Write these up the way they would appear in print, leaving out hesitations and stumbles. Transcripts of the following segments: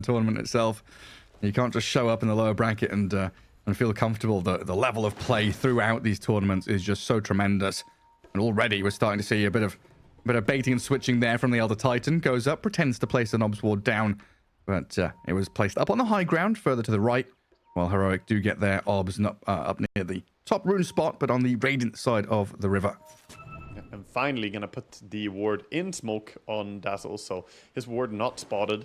tournament itself. You can't just show up in the lower bracket and feel comfortable. The level of play throughout these tournaments is just so tremendous. And already we're starting to see a bit of baiting and switching there from the Elder Titan. Goes up, pretends to place an Obs Ward down, but it was placed up on the high ground, further to the right, while Heroic do get their Obs up near the top rune spot, but on the Radiant side of the river. And finally gonna put the ward in smoke on Dazzle, so his ward not spotted.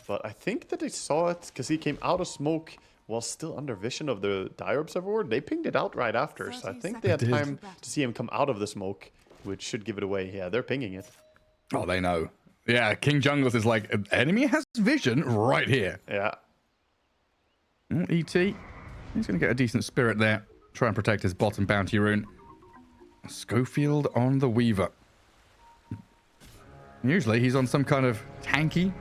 But I think that they saw it because he came out of smoke while still under vision of the Dire Observer ward. They pinged it out right after, so I think they had time to see him come out of the smoke, which should give it away. Yeah, they're pinging it. Oh, they know. Yeah, King Jungles is like, enemy has vision right here. Yeah. ET, he's going to get a decent spirit there. Try and protect his bottom bounty rune. Schofield on the Weaver. Usually he's on some kind of tanky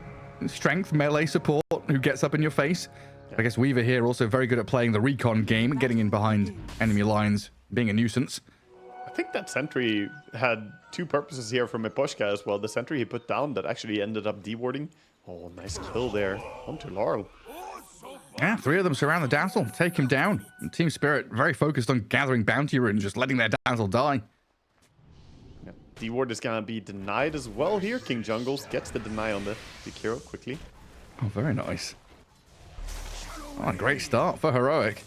strength melee support who gets up in your face. I guess Weaver here also very good at playing the recon game, getting in behind enemy lines, being a nuisance. I think that sentry had two purposes here from Miposhka as well. The sentry he put down that actually ended up dewarding. Oh, nice kill there onto Laurel. Yeah, 3 of them surround the Dazzle, take him down. And Team Spirit very focused on gathering bounty runes, just letting their Dazzle die. Yeah. D-Ward is gonna be denied as well here. King Jungles gets the deny on the Kiro quickly. Oh, very nice. Oh, a great start for Heroic.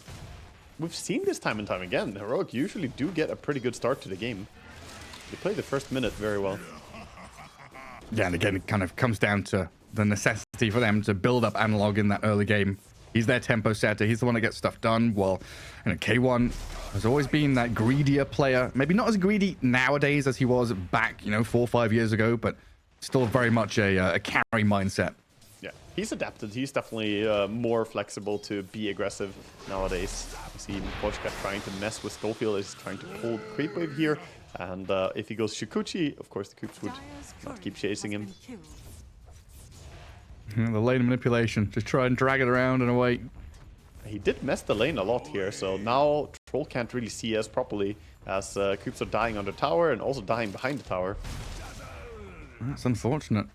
We've seen this time and time again. Heroic usually do get a pretty good start to the game. They play the first minute very well. Yeah, and again, it kind of comes down to the necessity for them to build up Analog in that early game. He's their tempo setter. He's the one that gets stuff done. Well, you know, K1 has always been that greedier player. Maybe not as greedy nowadays as he was back, 4 or 5 years ago, but still very much a carry mindset. Yeah, he's adapted. He's definitely more flexible to be aggressive nowadays. You see Miposhka trying to mess with Schofield. He's trying to hold creep wave here. And if he goes Shikuchi, of course the creeps would not keep chasing him. The lane manipulation. Just try and drag it around and away. He did mess the lane a lot here, so now Troll can't really see us properly as creeps are dying on the tower and also dying behind the tower. That's unfortunate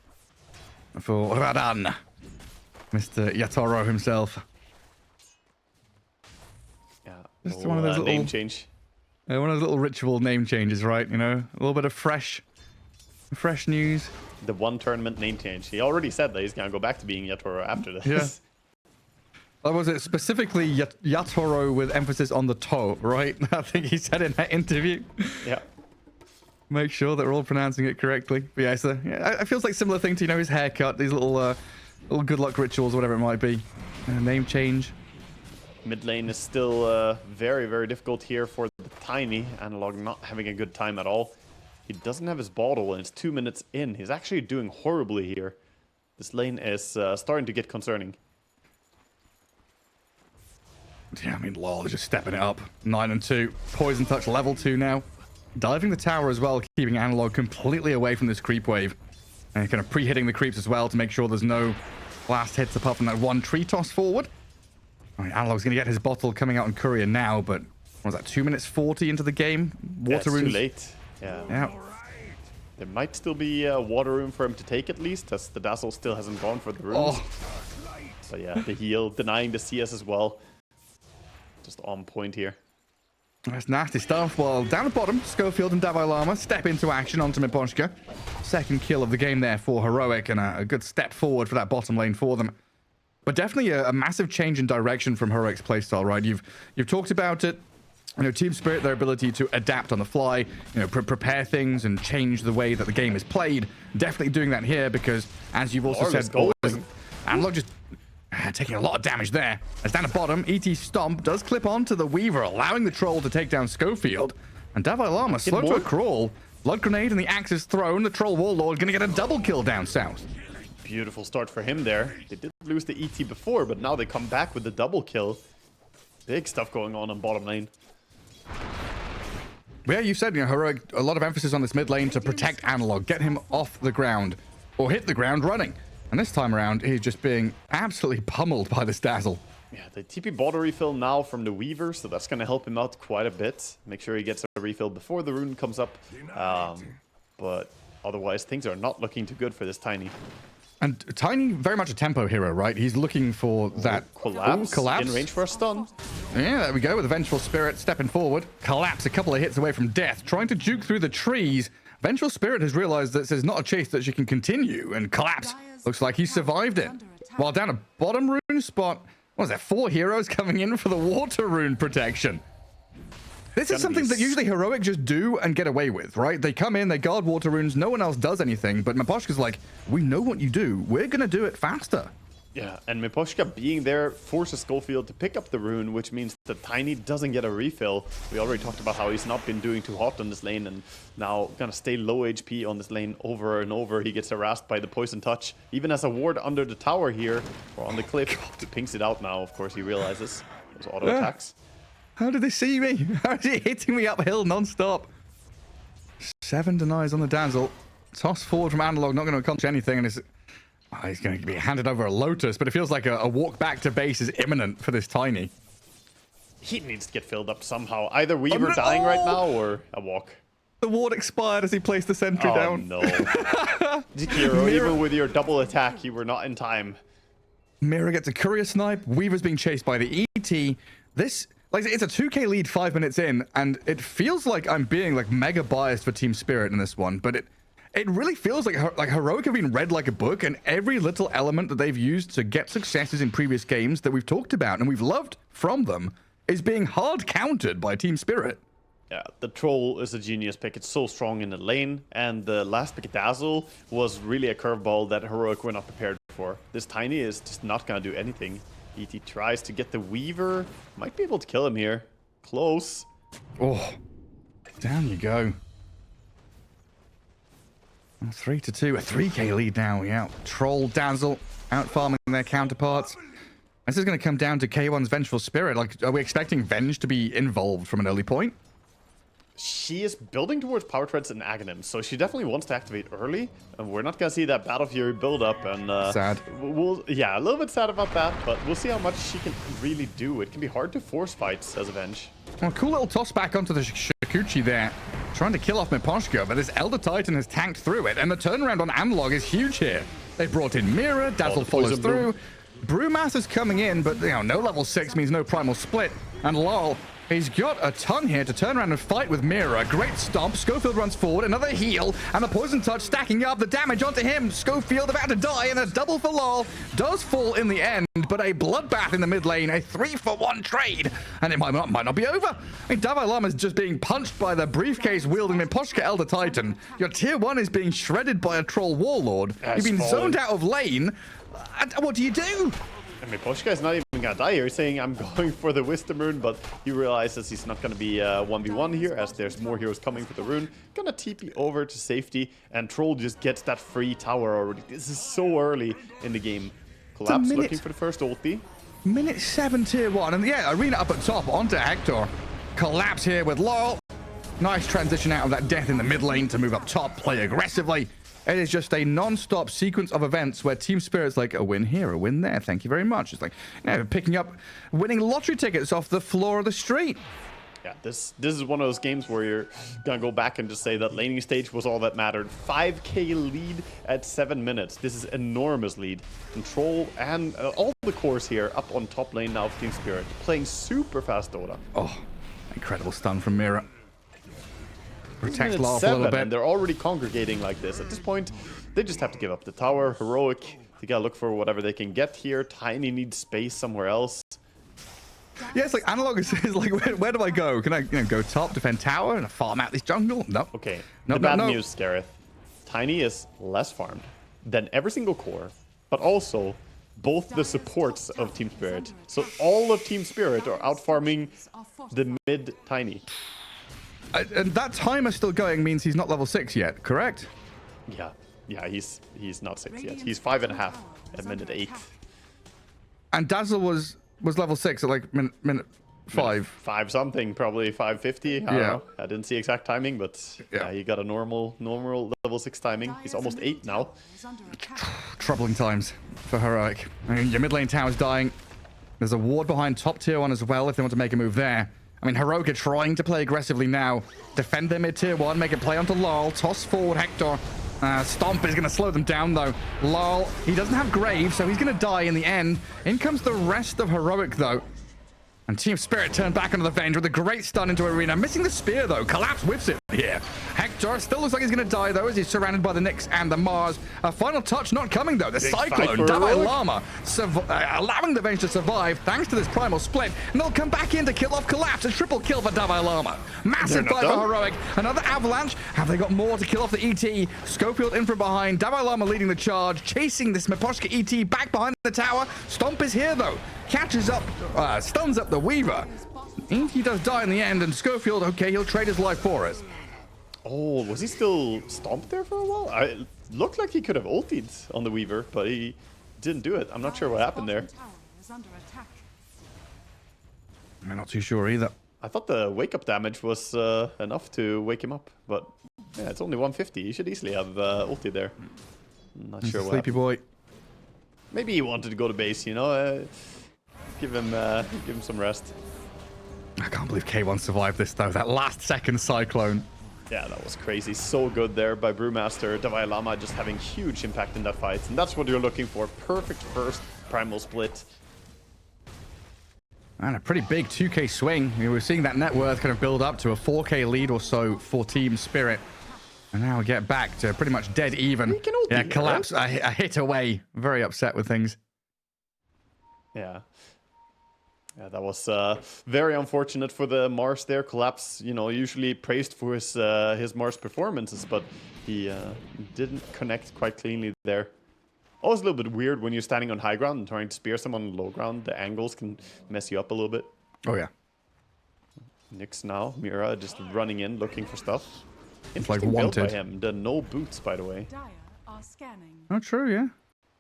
for Radan, Mr. Yatoro himself. Yeah, just one of those little name change. One of those little ritual name changes, right? A little bit of fresh news. The one tournament name change. He already said that he's gonna go back to being Yatoro after this. Yeah. That was it specifically Yatoro with emphasis on the toe, right? I think he said in that interview. Yeah. Make sure that we're all pronouncing it correctly. But yeah, so it feels like similar thing to his haircut, these little good luck rituals, whatever it might be. Name change. Mid lane is still very, very difficult here for the tiny Analog, not having a good time at all. He doesn't have his bottle and it's 2 minutes in. He's actually doing horribly here. This lane is starting to get concerning. Yeah, Lol is just stepping it up. 9 and 2. Poison touch level 2 now. Diving the tower as well, keeping Analog completely away from this creep wave. And kind of pre-hitting the creeps as well to make sure there's no last hits apart from that one tree toss forward. Analog's going to get his bottle coming out on Courier now, but what was that, 2 minutes 40 into the game? Water runes. Too late. Yeah. Yeah. There might still be water room for him to take at least, as the Dazzle still hasn't gone for the runes. Oh. But yeah, the heal, denying the CS as well. Just on point here. That's nasty stuff. Well, down the bottom, Schofield and Davai Lama step into action onto Miposhka. Second kill of the game there for Heroic, and a good step forward for that bottom lane for them. But definitely a massive change in direction from Heroic's playstyle, right? You've talked about it. Team Spirit, their ability to adapt on the fly, prepare things and change the way that the game is played. Definitely doing that here because, as you've also said, Analog just taking a lot of damage there. As down the bottom, ET Stomp does clip onto the Weaver, allowing the Troll to take down Schofield. And Davai Lama slow to a crawl. Blood Grenade and the axe is thrown. The Troll Warlord going to get a double kill down south. Beautiful start for him there. They did lose the ET before, but now they come back with the double kill. Big stuff going on bottom lane. Yeah, you said, Heroic, a lot of emphasis on this mid lane to protect Analog, get him off the ground, or hit the ground running. And this time around, he's just being absolutely pummeled by this Dazzle. Yeah, the TP bottle refill now from the Weaver, so that's going to help him out quite a bit. Make sure he gets a refill before the rune comes up. But otherwise, things are not looking too good for this Tiny. And Tiny, very much a tempo hero, right? He's looking for that collapse. Collapse. In range for a stun. Yeah, there we go with the Vengeful Spirit stepping forward. Collapse a couple of hits away from death, trying to juke through the trees. Vengeful Spirit has realized that this is not a chase that she can continue, and Collapse looks like he survived it. While down a bottom rune spot, what was there, 4 heroes coming in for the water rune protection. This is something that usually Heroic just do and get away with, right? They come in, they guard water runes, no one else does anything, but Miposhka's like, we know what you do, we're gonna do it faster. Yeah, and Miposhka being there forces Schofield to pick up the rune, which means that Tiny doesn't get a refill. We already talked about how he's not been doing too hot on this lane, and now gonna stay low HP on this lane over and over. He gets harassed by the poison touch, even as a ward under the tower here, or on the cliff. He pinks it out now, of course he realizes. Those auto attacks. How did they see me? How is he hitting me uphill non-stop? 7 denies on the Dazzle. Toss forward from Analog, not going to accomplish anything, and he's going to be handed over a Lotus, but it feels like a walk back to base is imminent for this Tiny. He needs to get filled up somehow. Either Weaver dying right now, or a walk. The ward expired as he placed the sentry down. Oh no. Jakiro, even with your double attack, you were not in time. Mira gets a courier snipe. Weaver's being chased by the ET. This... Like, it's a 2k lead 5 minutes in, and it feels like I'm being, like, mega biased for Team Spirit in this one, but it really feels like Heroic have been read like a book, and every little element that they've used to get successes in previous games that we've talked about and we've loved from them is being hard countered by Team Spirit. Yeah, the Troll is a genius pick. It's so strong in the lane, and the last pick, Dazzle, was really a curveball that Heroic were not prepared for. This Tiny is just not going to do anything. ET tries to get the Weaver. Might be able to kill him here. Close. Oh, down you go. 3-2, a 3k lead now. Yeah, Troll, Dazzle, out farming their counterparts. This is going to come down to K1's Vengeful Spirit. Like, are we expecting Venge to be involved from an early point? She is building towards Power Treads and Aghanim, so she definitely wants to activate early. And we're not going to see that Battle Fury build up. And sad. Yeah, a little bit sad about that, but we'll see how much she can really do. It can be hard to force fights as a Venge. Well, cool little toss back onto the Shikuchi there. Trying to kill off Miposhka, but this Elder Titan has tanked through it. And the turnaround on Analog is huge here. They brought in Mira, Dazzle follows through. Brewmaster's coming in, but you know, no level 6 means no primal split. And lol, he's got a ton here to turn around and fight with Mira. Great stomp. Schofield runs forward. Another heal. And the poison touch stacking up the damage onto him. Schofield about to die. And a double for lol. Does fall in the end, but a bloodbath in the mid lane. A 3-for-1 trade. And it might not be over. I mean, Davai Lama's just being punched by the briefcase wielding Miposhka Elder Titan. Your tier 1 is being shredded by a troll warlord. You've been zoned out of lane. What do you do? And Miposhka is not even gonna die here. He's saying, I'm going for the Wisdom Rune, but he realizes he's not gonna be 1v1 here, as there's more heroes coming for the rune. Gonna TP over to safety, and Troll just gets that free tower already. This is so early in the game. Collapse looking for the first ulti. Minute 7 tier 1, and yeah, Arena up at top onto Hector. Collapse here with Laurel. Nice transition out of that death in the mid lane to move up top, play aggressively. It is just a non-stop sequence of events where Team Spirit's like, a win here, a win there, thank you very much. It's like, you know, picking up winning lottery tickets off the floor of the street. Yeah, this is one of those games where you're gonna go back and just say that laning stage was all that mattered. 5k lead at 7 minutes. This is enormous lead. Control and all the cores here up on top lane now of Team Spirit, playing super fast Dota. Oh, incredible stun from Mira. Protects Law a little bit. And they're already congregating like this. At this point, they just have to give up the tower. Heroic, they gotta look for whatever they can get here. Tiny needs space somewhere else. Yeah, it's like Analog is like, where do I go? Can I go top, defend tower, and farm out this jungle? No. Okay, no, the bad news, Gareth. Tiny is less farmed than every single core, but also both the supports of Team Spirit. So all of Team Spirit are out farming the mid Tiny. And that timer still going means he's not level 6 yet, correct? Yeah, he's not 6 yet. He's 5.5 at minute 8. And Dazzle was level 6 at like minute 5. 5 something, probably 550. I don't know. I didn't see exact timing, but yeah, he got a normal level 6 timing. He's almost 8 now. Troubling times for Heroic. I mean, your mid lane tower's dying. There's a ward behind top tier 1 as well if they want to make a move there. I mean, Heroic are trying to play aggressively now. Defend their mid tier 1, make a play onto Laurel, toss forward Hector. Stomp is going to slow them down, though. Lol. He doesn't have Grave, so he's going to die in the end. In comes the rest of Heroic, though. And Team Spirit turned back onto the Venge with a great stun into Arena. Missing the spear, though. Collapse whiffs it here. Hector still looks like he's going to die, though, as he's surrounded by the Nyx and the Mars. A final touch not coming, though. The Big Cyclone, Dalai Lama, allowing the Venge to survive thanks to this Primal Split. And they'll come back in to kill off Collapse. A triple kill for Dalai Lama. Massive fight for Heroic. Another Avalanche. Have they got more to kill off the ET? Schofield in from behind. Dalai Lama leading the charge. Chasing this Miposhka ET back behind the tower. Stomp is here, though. Catches up, stuns up the Weaver. He does die in the end, and Schofield, okay, he'll trade his life for it. Oh, was he still stomped there for a while? It looked like he could have ultied on the Weaver, but he didn't do it. I'm not sure what happened there. I'm not too sure either. I thought the wake-up damage was enough to wake him up, but yeah, it's only 150. He should easily have ulti there. I'm not sure what Sleepy boy. Maybe he wanted to go to base, you know? Give him some rest. I can't believe K1 survived this, though. That last second Cyclone. Yeah, that was crazy. So good there by Brewmaster. Dalai Lama just having huge impact in that fight. And that's what you're looking for. Perfect first Primal Split. And a pretty big 2K swing. We were seeing that net worth kind of build up to a 4K lead or so for Team Spirit. And now we get back to pretty much dead even. Yeah, Collapse a hit away. Very upset with things. Yeah. Yeah, that was very unfortunate for the Mars there. Collapse, you know, usually praised for his Mars performances, but he didn't connect quite cleanly there. Always a little bit weird when you're standing on high ground and trying to spear someone on low ground. The angles can mess you up a little bit. Oh, yeah. Nyx now, Mira just running in, looking for stuff. It's like Interesting build wanted. by him. The no boots, by the way. Oh, true, yeah.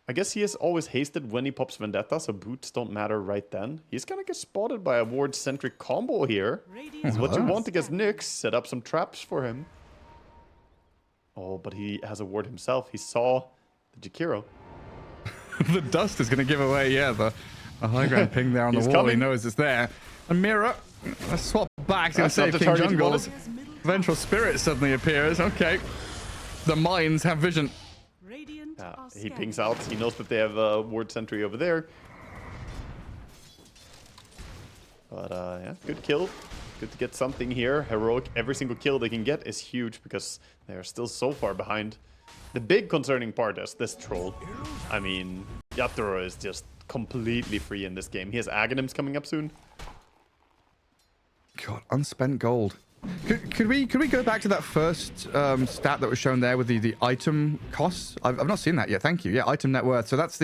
I guess he is always hasted when he pops Vendetta, so boots don't matter right then. He's gonna get spotted by a ward-centric combo here. Is what you want against Nyx. Set up some traps for him. Oh, but he has a ward himself. He saw the Jakiro. The dust is going to give away, yeah, the high ground ping there on the wall. Coming. He knows it's there. And Mira, let's swap back. He's going to save King Jungle. Vengeful Spirit suddenly appears. Okay. The mines have vision. He pings out. He knows that they have a ward sentry over there. But yeah, good kill. Good to get something here. Heroic, every single kill they can get is huge because they're still so far behind. The big concerning part is this troll. I mean, Yatoro is just completely free in this game. He has Aghanims coming up soon. God, unspent gold. Could we go back to that first stat that was shown there with the item costs? I've not seen that yet. Thank you. Yeah, item net worth. So that's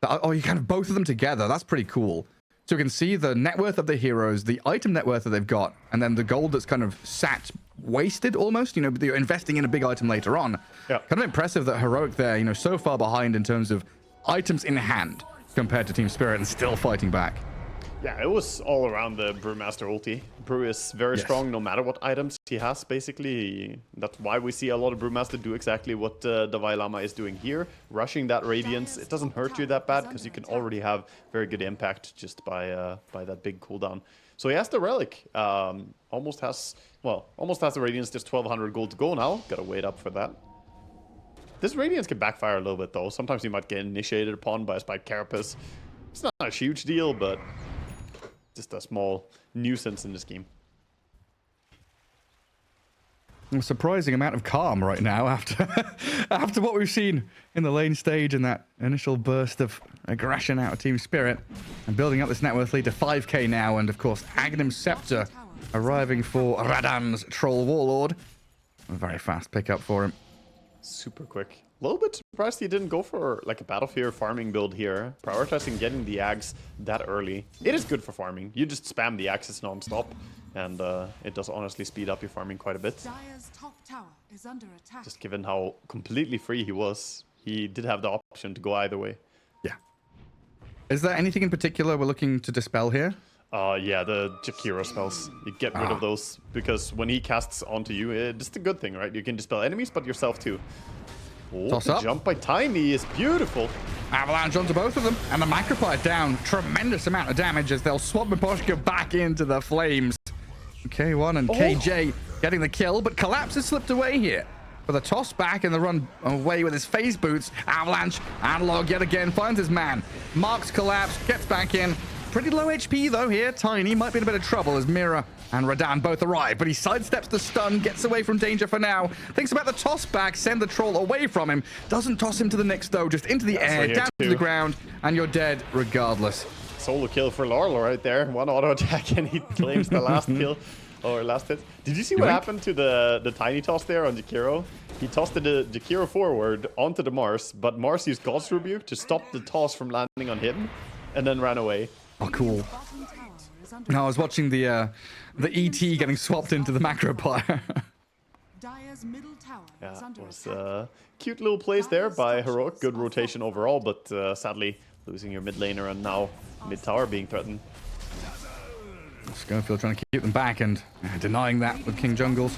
oh, you kind of both of them together. That's pretty cool. So you can see the net worth of the heroes, the item net worth that they've got, and then the gold that's kind of sat wasted almost. You know, but you're investing in a big item later on. Yeah. Kind of impressive that Heroic there, you know, so far behind in terms of items in hand compared to Team Spirit and still fighting back. Yeah, it was all around the Brewmaster ulti. Brew is very strong no matter what items he has, basically. That's why we see a lot of Brewmaster do exactly what Dalai Lama is doing here. Rushing that Radiance, it doesn't hurt you that bad because you can already have very good impact just by that big cooldown. So he has the Relic. Almost has the Radiance, just 1200 gold to go now. Gotta wait up for that. This Radiance can backfire a little bit though. Sometimes you might get initiated upon by a Spike Carapace. It's not a huge deal, but just a small nuisance in this game. A surprising amount of calm right now after what we've seen in the lane stage and that initial burst of aggression out of Team Spirit. And building up this net worth lead to 5k now, and of course Aghanim Scepter arriving for Radan's Troll Warlord. A very fast pickup for him. Super quick. A little bit surprised he didn't go for like a Battlefield farming build here, prioritizing getting the Ags that early. It is good for farming. You just spam the axes non-stop, and it does honestly speed up your farming quite a bit. Dire's top tower is under attack. Just given how completely free he was, he did have the option to go either way. Yeah. Is there anything in particular we're looking to dispel here? Yeah, the Jakiro spells. You get rid of those, because when he casts onto you, it's a good thing, right? You can dispel enemies, but yourself too. Oh, Toss the up. jump by Tiny is beautiful. Avalanche onto both of them, and the Macropite down. Tremendous amount of damage as they'll swap Miposhka back into the flames. K1 and KJ getting the kill, but Collapse has slipped away here. For the toss back and the run away with his phase boots. Avalanche, Analog yet again finds his man. Marks collapse, gets back in. Pretty low HP though here. Tiny might be in a bit of trouble as Mira and Radan both arrive, but he sidesteps the stun, gets away from danger for now. Thinks about the toss back, send the troll away from him. Doesn't toss him to the Nyx though, just into the air, down to the ground, and you're dead regardless. Solo kill for Laurel right there. One auto attack and he claims the last kill. Or last hit. Did you see what happened to the tiny toss there on Jakiro? He tossed the Jakiro forward onto the Mars, but Mars used God's Rebuke to stop the toss from landing on him, and then ran away. Oh, cool. No, I was watching the ET getting swapped into the macro player. Yeah, it was cute little plays there by Heroic. Good rotation overall, but sadly losing your mid laner and now mid tower being threatened. Schofield trying to keep them back and denying that with King Jungles.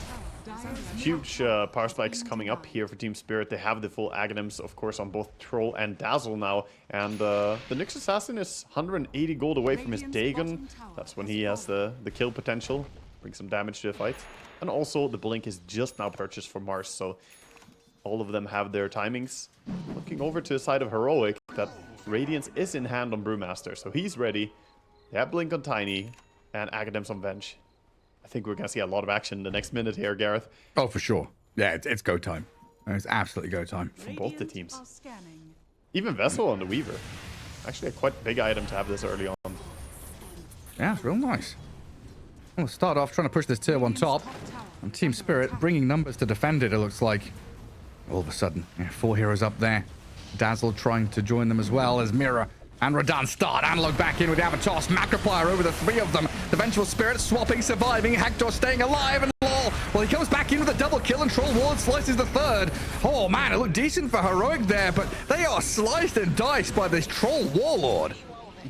Huge power spikes coming up here for Team Spirit. They have the full Aghanims, of course, on both Troll and Dazzle now. And the Nyx Assassin is 180 gold away from his Dagon. That's when he has the kill potential. Bring some damage to the fight. And also, the Blink is just now purchased for Mars, so all of them have their timings. Looking over to the side of Heroic, that Radiance is in hand on Brewmaster, so he's ready. They have Blink on Tiny. And Aghanims on bench. I think we're going to see a lot of action in the next minute here, Gareth. Oh, for sure. Yeah, it's go time. It's absolutely go time. For both the teams. Even Vessel on the Weaver. Actually a quite big item to have this early on. Yeah, it's real nice. We'll start off trying to push this tier 1 top. And Team Spirit bringing numbers to defend it, it looks like. All of a sudden, 4 heroes up there. Dazzle trying to join them as well as Mira and Radan start. Analog back in with the Avatos. Macroplier over the 3 of them. The Vengeful Spirit swapping, surviving. Hector staying alive. And lol. Well, he comes back in with a double kill and Troll Ward slices the 3rd. Oh, man, it looked decent for Heroic there, but they are sliced and diced by this Troll Warlord.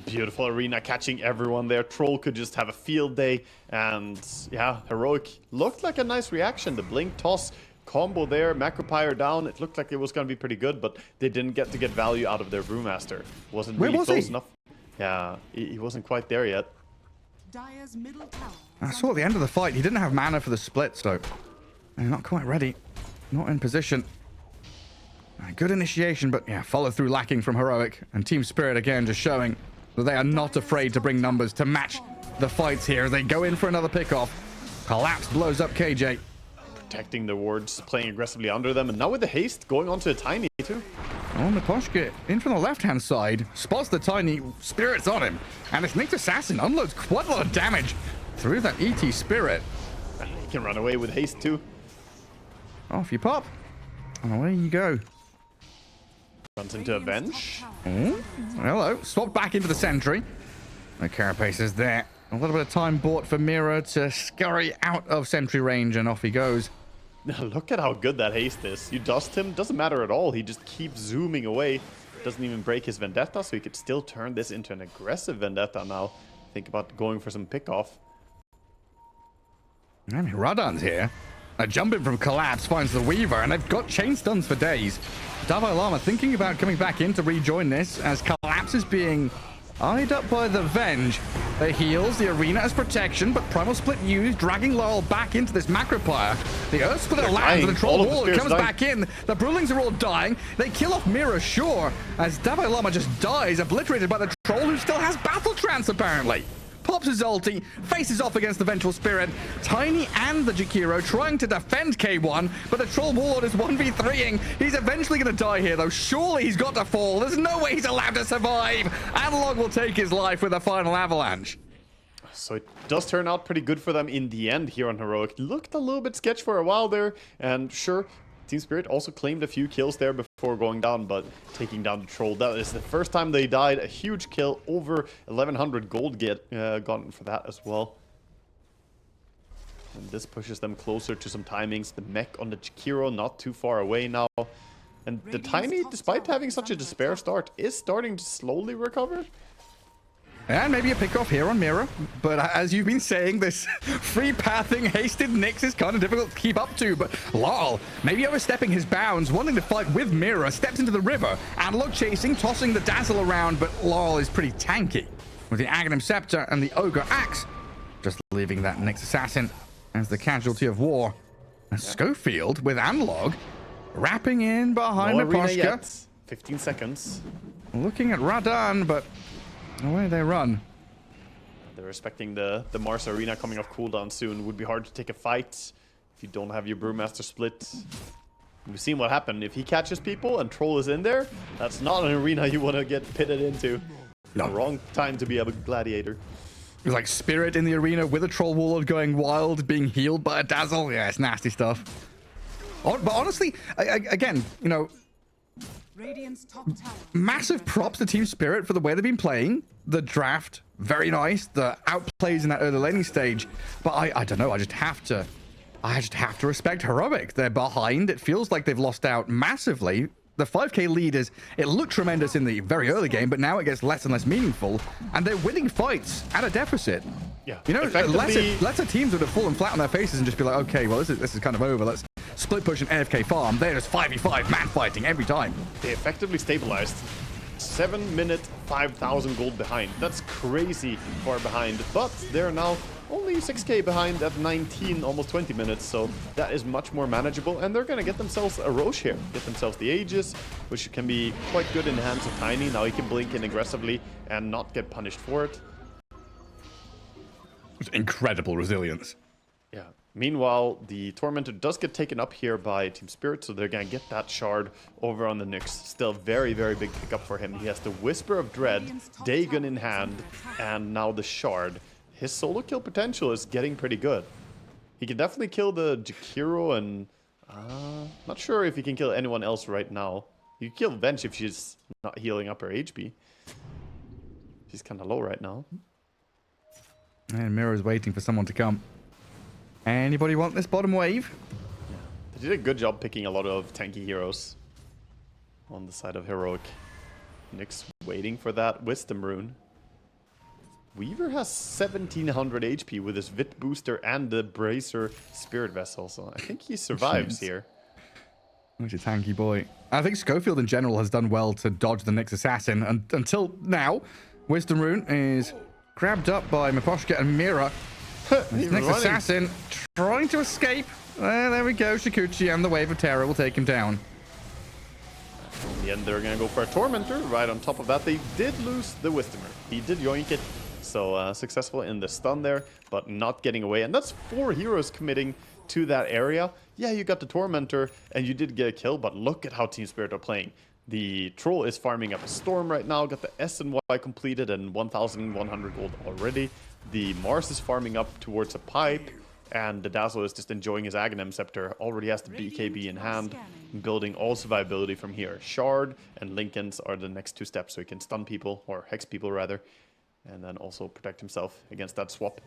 Beautiful arena catching everyone there. Troll could just have a field day. And yeah, Heroic looked like a nice reaction. The Blink toss combo there, Macropyre down. It looked like it was going to be pretty good, but they didn't get value out of their Brewmaster. Wasn't really close enough. Yeah, he wasn't quite there yet. I saw at the end of the fight, he didn't have mana for the split, so not quite ready. Not in position. Good initiation, but yeah, follow through lacking from Heroic. And Team Spirit again just showing that they are not afraid to bring numbers to match the fights here as they go in for another pickoff. Collapse blows up KJ. Protecting the wards, playing aggressively under them, and now with the haste going on to the Tiny too. Oh, Miposhka in from the left-hand side, spots the Tiny, Spirit's on him, and this Nyx Assassin unloads quite a lot of damage through that ET Spirit. And he can run away with haste too. Off you pop, and away you go. Runs into Avenge. Oh, hello, swapped back into the Sentry. The Carapace is there. A little bit of time bought for Mira to scurry out of Sentry range, and off he goes. Look at how good that haste is. You dust him, doesn't matter at all. He just keeps zooming away. Doesn't even break his Vendetta, so he could still turn this into an aggressive Vendetta now. Think about going for some pickoff. I mean, Radan's here. Jumping from Collapse finds the Weaver, and they've got chain stuns for days. Davai Lama thinking about coming back in to rejoin this as Collapse is being eyed up by the Venge. They heals the arena as protection, but Primal Split used, dragging Laurel back into this Macropyre. The Earth Splitter lands, and the Troll Wall comes back in. The Brewlings are all dying. They kill off Mira, sure, as Davai Lama just dies, obliterated by the Troll, who still has Battle Trance, apparently. Pops his ulti, faces off against the Vengeful Spirit. Tiny and the Jakiro trying to defend K1, but the Troll Warlord is 1v3ing. He's eventually going to die here, though. Surely he's got to fall. There's no way he's allowed to survive. Analog will take his life with a final avalanche. So it does turn out pretty good for them in the end here on Heroic. Looked a little bit sketch for a while there, and sure, Team Spirit also claimed a few kills there before going down, but taking down the Troll, that is the first time they died. A huge kill, over 1100 gold gotten for that as well. And this pushes them closer to some timings. The mech on the Jakiro not too far away now. And the Tiny, despite having such a despair start, is starting to slowly recover. And maybe a pick-off here on Mira. But as you've been saying, this free pathing, hasted Nyx is kind of difficult to keep up to. But Lol, maybe overstepping his bounds, wanting to fight with Mira, steps into the river. Analog chasing, tossing the Dazzle around, but Lol is pretty tanky. With the Aghanim Scepter and the Ogre Axe, just leaving that Nyx Assassin as the casualty of war. Schofield with Analog wrapping in behind No arena Miposhka. yet. 15 seconds. Looking at Radan, but away they run. They're respecting the Mars arena coming off cooldown soon. Would be hard to take a fight if you don't have your Brewmaster split. We've seen what happened. If he catches people and Troll is in there, that's not an arena you want to get pitted into. No. The wrong time to be a gladiator. It's like Spirit in the arena with a Troll Warlord going wild, being healed by a Dazzle. Yeah, it's nasty stuff. But honestly, again, you know, Radiant's top tower. massive props to Team Spirit for the way they've been playing. The draft, very nice. The outplays in that early laning stage. But I don't know, I just have to respect Heroic. They're behind. It feels like they've lost out massively. The 5k lead it looked tremendous in the very early game, but now it gets less and less meaningful. And they're winning fights at a deficit. Yeah. You know, lesser teams would have fallen flat on their faces and just be like, okay, well, this is kind of over. Let's split push an AFK farm. They're just 5v5 man fighting every time. They effectively stabilized. 7 minute, 5,000 gold behind. That's crazy far behind. But they're now only 6k behind at 19, almost 20 minutes. So that is much more manageable. And they're going to get themselves a Roche here. Get themselves the Aegis, which can be quite good in the hands of Tiny. Now he can blink in aggressively and not get punished for it. Incredible resilience. Yeah. Meanwhile, the Tormentor does get taken up here by Team Spirit, so they're going to get that shard over on the Nyx. Still very, very big pickup for him. He has the Whisper of Dread, Dagon in hand, and now the shard. His solo kill potential is getting pretty good. He can definitely kill the Jakiro, and not sure if he can kill anyone else right now. You can kill Venge if she's not healing up her HP. She's kind of low right now. And Mirror's waiting for someone to come. Anybody want this bottom wave? They did a good job picking a lot of tanky heroes on the side of Heroic. Nyx waiting for that Wisdom Rune. Weaver has 1700 HP with his Vit Booster and the Bracer Spirit Vessel, so I think he survives here. He's a tanky boy. I think Schofield in general has done well to dodge the Nyx Assassin. And until now, Wisdom Rune is grabbed up by Miposhka and Mira. Nyx Assassin trying to escape. There we go. Shikuchi and the Wave of Terror will take him down. In the end, they're going to go for a Tormentor. Right on top of that, they did lose the Wisdomer. He did yoink it. So successful in the stun there, but not getting away. And that's 4 heroes committing to that area. Yeah, you got the Tormentor, and you did get a kill, but look at how Team Spirit are playing. The Troll is farming up a Storm right now, got the S and Y completed and 1,100 gold already. The Mars is farming up towards a pipe, and the Dazzle is just enjoying his Aghanim Scepter. Already has the BKB in hand, building all survivability from here. Shard and Lincolns are the next 2 steps, so he can stun people, or hex people rather, and then also protect himself against that swap.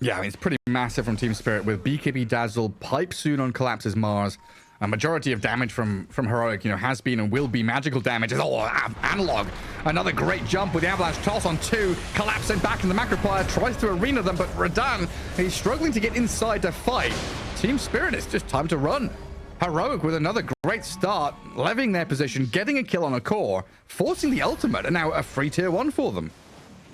Yeah, I mean, it's pretty massive from Team Spirit with BKB Dazzle, Pipe soon on Collapse's Mars. A majority of damage from Heroic, you know, has been and will be magical damage. Oh, Analog. Another great jump with the Avalanche Toss on 2. Collapsing back in the Macropire, tries to arena them, but Radan, he's struggling to get inside to fight. Team Spirit, it's just time to run. Heroic with another great start, levying their position, getting a kill on a core, forcing the ultimate, and now a free tier 1 for them.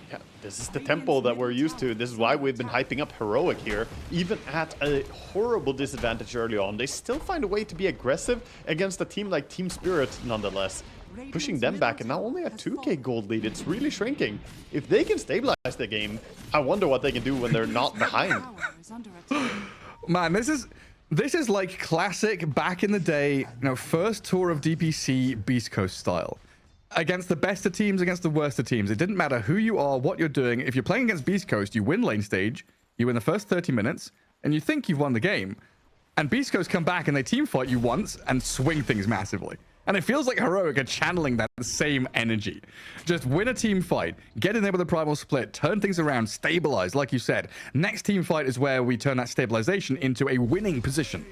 Yeah, this is the tempo that we're used to. This is why we've been hyping up Heroic here. Even at a horrible disadvantage early on, they still find a way to be aggressive against a team like Team Spirit nonetheless. Pushing them back, and now only a 2k gold lead. It's really shrinking. If they can stabilize the game, I wonder what they can do when they're not behind. Man, this is like classic back in the day, you know, first tour of DPC Beast Coast style. Against the best of teams, against the worst of teams. It didn't matter who you are, what you're doing. If you're playing against Beast Coast, you win lane stage, you win the first 30 minutes, and you think you've won the game. And Beast Coast come back and they team fight you once and swing things massively. And it feels like Heroic are channeling that same energy. Just win a team fight, get in there with a primal split, turn things around, stabilize, like you said. Next team fight is where we turn that stabilization into a winning position.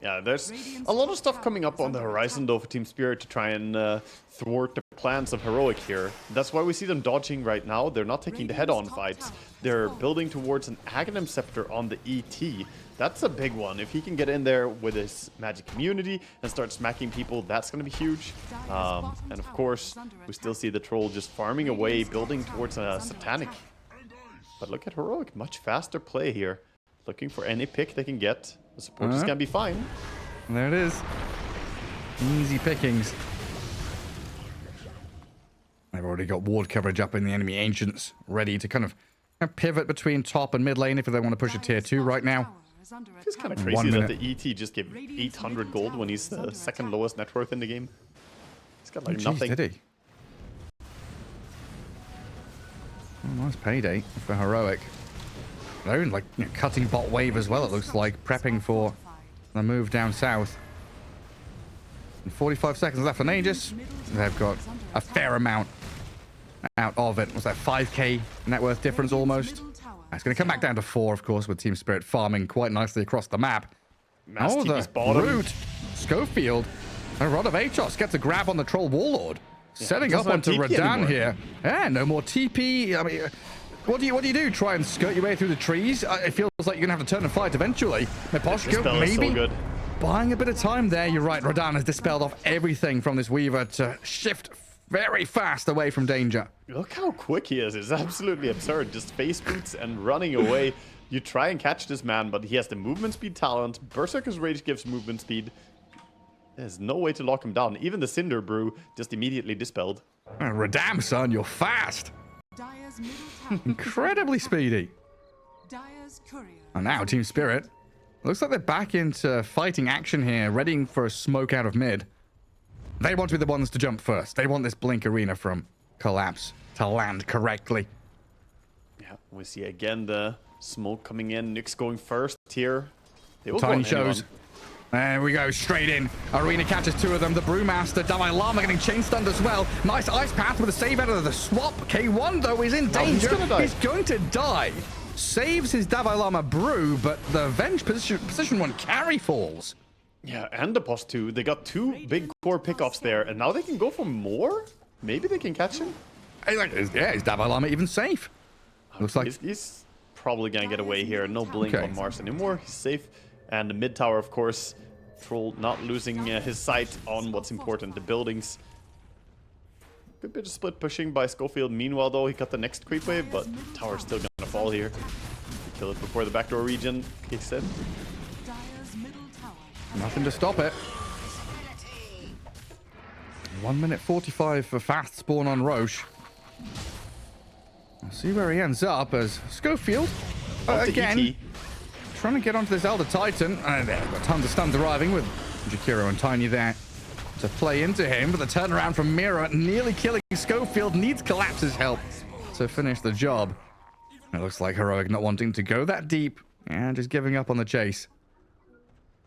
Yeah, there's a lot of stuff coming up on the horizon, though, for Team Spirit to try and thwart the plans of Heroic here. That's why we see them dodging right now. They're not taking the head-on fights. They're building towards an Aghanim Scepter on the ET. That's a big one. If he can get in there with his magic community and start smacking people, that's going to be huge. And of course, we still see the Troll just farming away, building towards a Satanic. But look at Heroic, much faster play here. Looking for any pick they can get. The supporters can be fine. And there it is. Easy pickings. They've already got ward coverage up in the enemy ancients, ready to kind of pivot between top and mid lane if they want to push a tier 2 right now. It's kind of crazy that the ET just gave 800 gold when he's the second lowest net worth in the game. He's got like nothing. Did he? Oh, nice payday for Heroic. They're like cutting bot wave as well, it looks like, prepping for the move down south. And 45 seconds left on Aegis. They've got a fair amount out of it. What's that, 5k net worth difference almost? It's going to come back down to 4, of course, with Team Spirit farming quite nicely across the map. Oh, the root. Schofield. A Rod of Atos gets a grab on the Troll Warlord. Setting up onto Radan here. Yeah, no more TP. I mean, what do you do? Try and skirt your way through the trees? It feels like you're going to have to turn and fight eventually. Miposhka, maybe so buying a bit of time there. You're right. Radan has dispelled off everything from this Weaver to shift very fast away from danger. Look how quick he is. It's absolutely absurd. Just face boots and running away. You try and catch this man, but he has the movement speed talent. Berserker's Rage gives movement speed. There's no way to lock him down. Even the Cinder Brew just immediately dispelled. Radam, son, you're fast. Incredibly speedy. And now Team Spirit. Looks like they're back into fighting action here, readying for a smoke out of mid. They want to be the ones to jump first. They want this Blink Arena from Collapse to land correctly. Yeah, we see again the smoke coming in. Nyx going first here. They will Tiny shows. There we go, straight in. Arena catches 2 of them. The Brewmaster, Dalai Lama getting chain stunned as well. Nice ice path with a save out of the swap. K1 though is in danger. He's going to die. Saves his Dalai Lama Brew, but the Venge position 1 carry falls. Yeah, and the post 2. They got 2 big core pickoffs there, and now they can go for more? Maybe they can catch him? Yeah, is Dalai Lama even safe? Looks like he's probably gonna get away here. No blink on Mars anymore. He's safe. And the mid tower, of course, Troll not losing his sight on what's important, the buildings. Good bit of split pushing by Schofield. Meanwhile, though, he got the next creep wave, but tower's still gonna fall here. Kill it before the backdoor region kicks in. Nothing to stop it. 1 minute 45 for fast spawn on Roche. I'll see where he ends up as Schofield again trying to get onto this Elder Titan. And they've got tons of stuns arriving with Jakiro and Tiny there to play into him, but the turnaround from Mira nearly killing Schofield needs Collapse's help to finish the job. It looks like Heroic not wanting to go that deep and just giving up on the chase.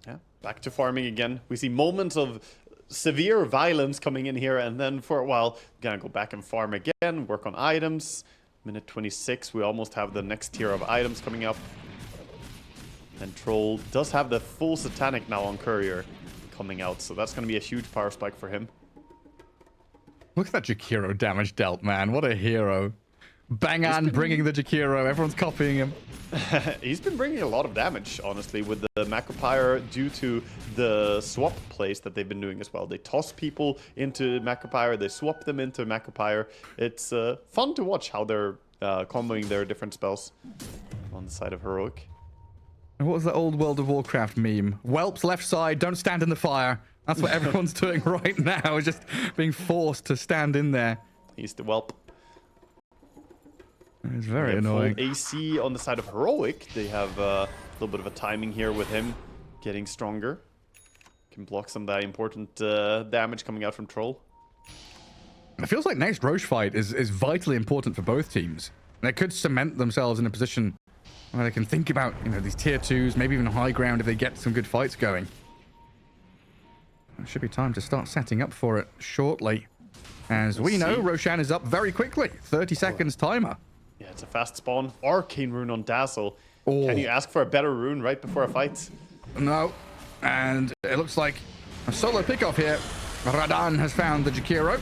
Yeah, back to farming again. We see moments of severe violence coming in here, and then for a while, gonna go back and farm again, work on items. Minute 26, we almost have the next tier of items coming up. And Troll does have the full Satanic now on Courier coming out, so that's gonna be a huge power spike for him. Look at that Jakiro damage dealt, man. What a hero. Bang on, bringing the Jakiro. Everyone's copying him. He's been bringing a lot of damage, honestly, with the Macropyre due to the swap plays that they've been doing as well. They toss people into Macropyre, they swap them into Macropyre. It's fun to watch how they're comboing their different spells on the side of Heroic. What was the old World of Warcraft meme? Whelp's left side, don't stand in the fire. That's what everyone's doing right now, just being forced to stand in there. He's the whelp. It's very annoying. Full AC on the side of Heroic. They have a little bit of a timing here with him getting stronger. Can block some of that important damage coming out from Troll. It feels like next Roche fight is vitally important for both teams. They could cement themselves in a position where they can think about, these tier 2s, maybe even high ground if they get some good fights going. It should be time to start setting up for it shortly. As we know, Roshan is up very quickly. 30 seconds timer. Yeah, it's a fast spawn. Arcane Rune on Dazzle. Can you ask for a better rune right before a fight? No. And it looks like a solo pickoff here. Radan has found the Jakiro.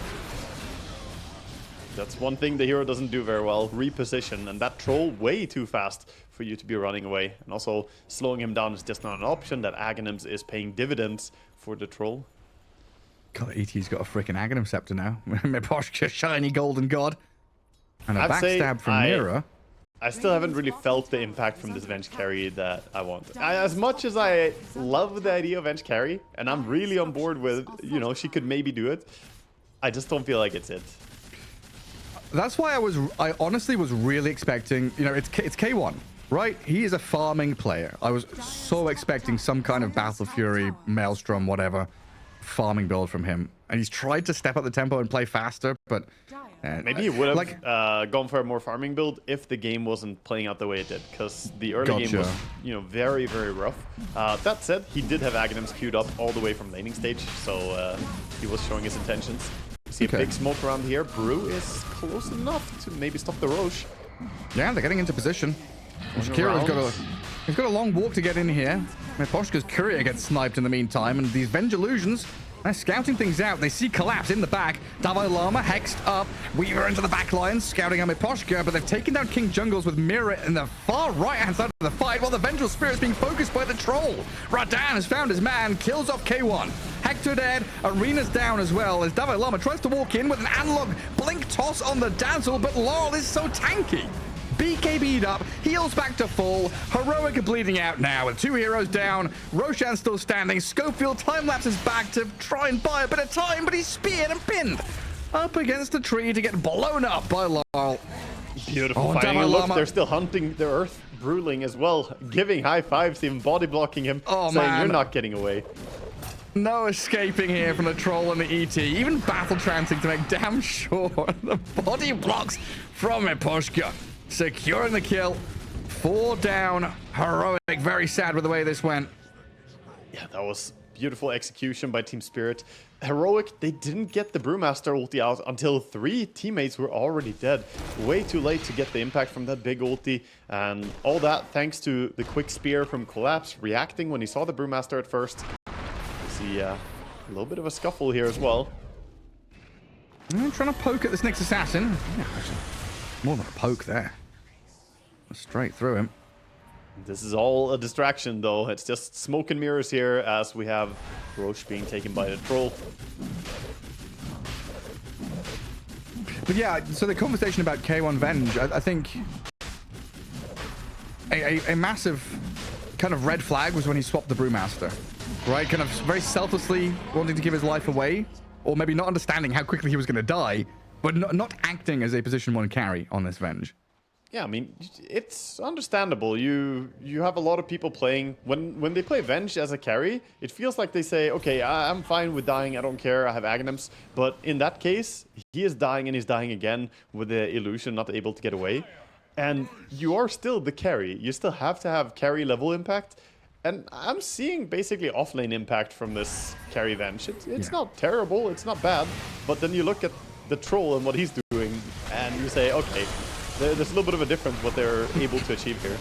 That's one thing the hero doesn't do very well. Reposition. And that Troll way too fast for you to be running away. And also slowing him down is just not an option. That Aghanims is paying dividends for the Troll. God, ET's got a freaking Aghanim Scepter now. Miposhka, shiny golden god. And a backstab from Mira. I still haven't really felt the impact from this Venge carry that I want. As much as I love the idea of Venge carry, and I'm really on board with, you know, she could maybe do it, I just don't feel like it's it. That's why I honestly was really expecting, you know, it's K1, right? He is a farming player. I was so expecting some kind of Battle Fury, Maelstrom, whatever, farming build from him. And he's tried to step up the tempo and play faster, but... Maybe he would have gone for a more farming build if the game wasn't playing out the way it did, because the early game was, you know, very, very rough. That said, he did have Aghanims queued up all the way from laning stage, so he was showing his intentions. See a big smoke around here. Brew is close enough to maybe stop the Roche. Yeah, they're getting into position. Shakira's got a long walk to get in here. Miposhka's courier gets sniped in the meantime, and these Venge Illusions, they're scouting things out. They see Collapse in the back. Dalai Lama hexed up. Weaver into the back line, scouting out Miposhka, but they've taken down King Jungles with Mira in the far right-hand side of the fight, while the Vengeful Spirit's being focused by the Troll. Radan has found his man, kills off K1. Hector dead, Arena's down as well, as Dalai Lama tries to walk in with an analog blink toss on the Dazzle, but Laurel is so tanky. BKB'd up, heals back to full. Heroic bleeding out now with 2 heroes down. Roshan still standing. Schofield time-lapses back to try and buy a bit of time, but he's speared and pinned up against a tree to get blown up by Laurel. Beautiful fighting. Look, they're still hunting their Earth Bruling as well, giving high fives, even body blocking him, saying you're not getting away. No escaping here from the Troll and the ET. Even battle trancing to make damn sure the body blocks from Miposhka. Securing the kill. 4 down. Heroic. Very sad with the way this went. Yeah, that was beautiful execution by Team Spirit. Heroic, they didn't get the Brewmaster ulti out until 3 teammates were already dead. Way too late to get the impact from that big ulti. And all that thanks to the quick spear from Collapse, reacting when he saw the Brewmaster at first. You see a little bit of a scuffle here as well. I'm trying to poke at this Nyx Assassin. Yeah, more than a poke there. Straight through him. This is all a distraction, though. It's just smoke and mirrors here as we have Roche being taken by the Troll. But yeah, so the conversation about K1 Venge, I think a massive kind of red flag was when he swapped the Brewmaster, right? Kind of very selflessly wanting to give his life away, or maybe not understanding how quickly he was going to die, but not acting as a position 1 carry on this Venge. Yeah, I mean, it's understandable. You have a lot of people playing. When they play Venge as a carry, it feels like they say, okay, I'm fine with dying. I don't care. I have Aghanims. But in that case, he is dying and he's dying again with the illusion not able to get away. And you are still the carry. You still have to have carry level impact. And I'm seeing basically offlane impact from this carry Venge. It's not terrible. It's not bad. But then you look at the Troll and what he's doing, and you say, okay, there's a little bit of a difference what they're able to achieve here.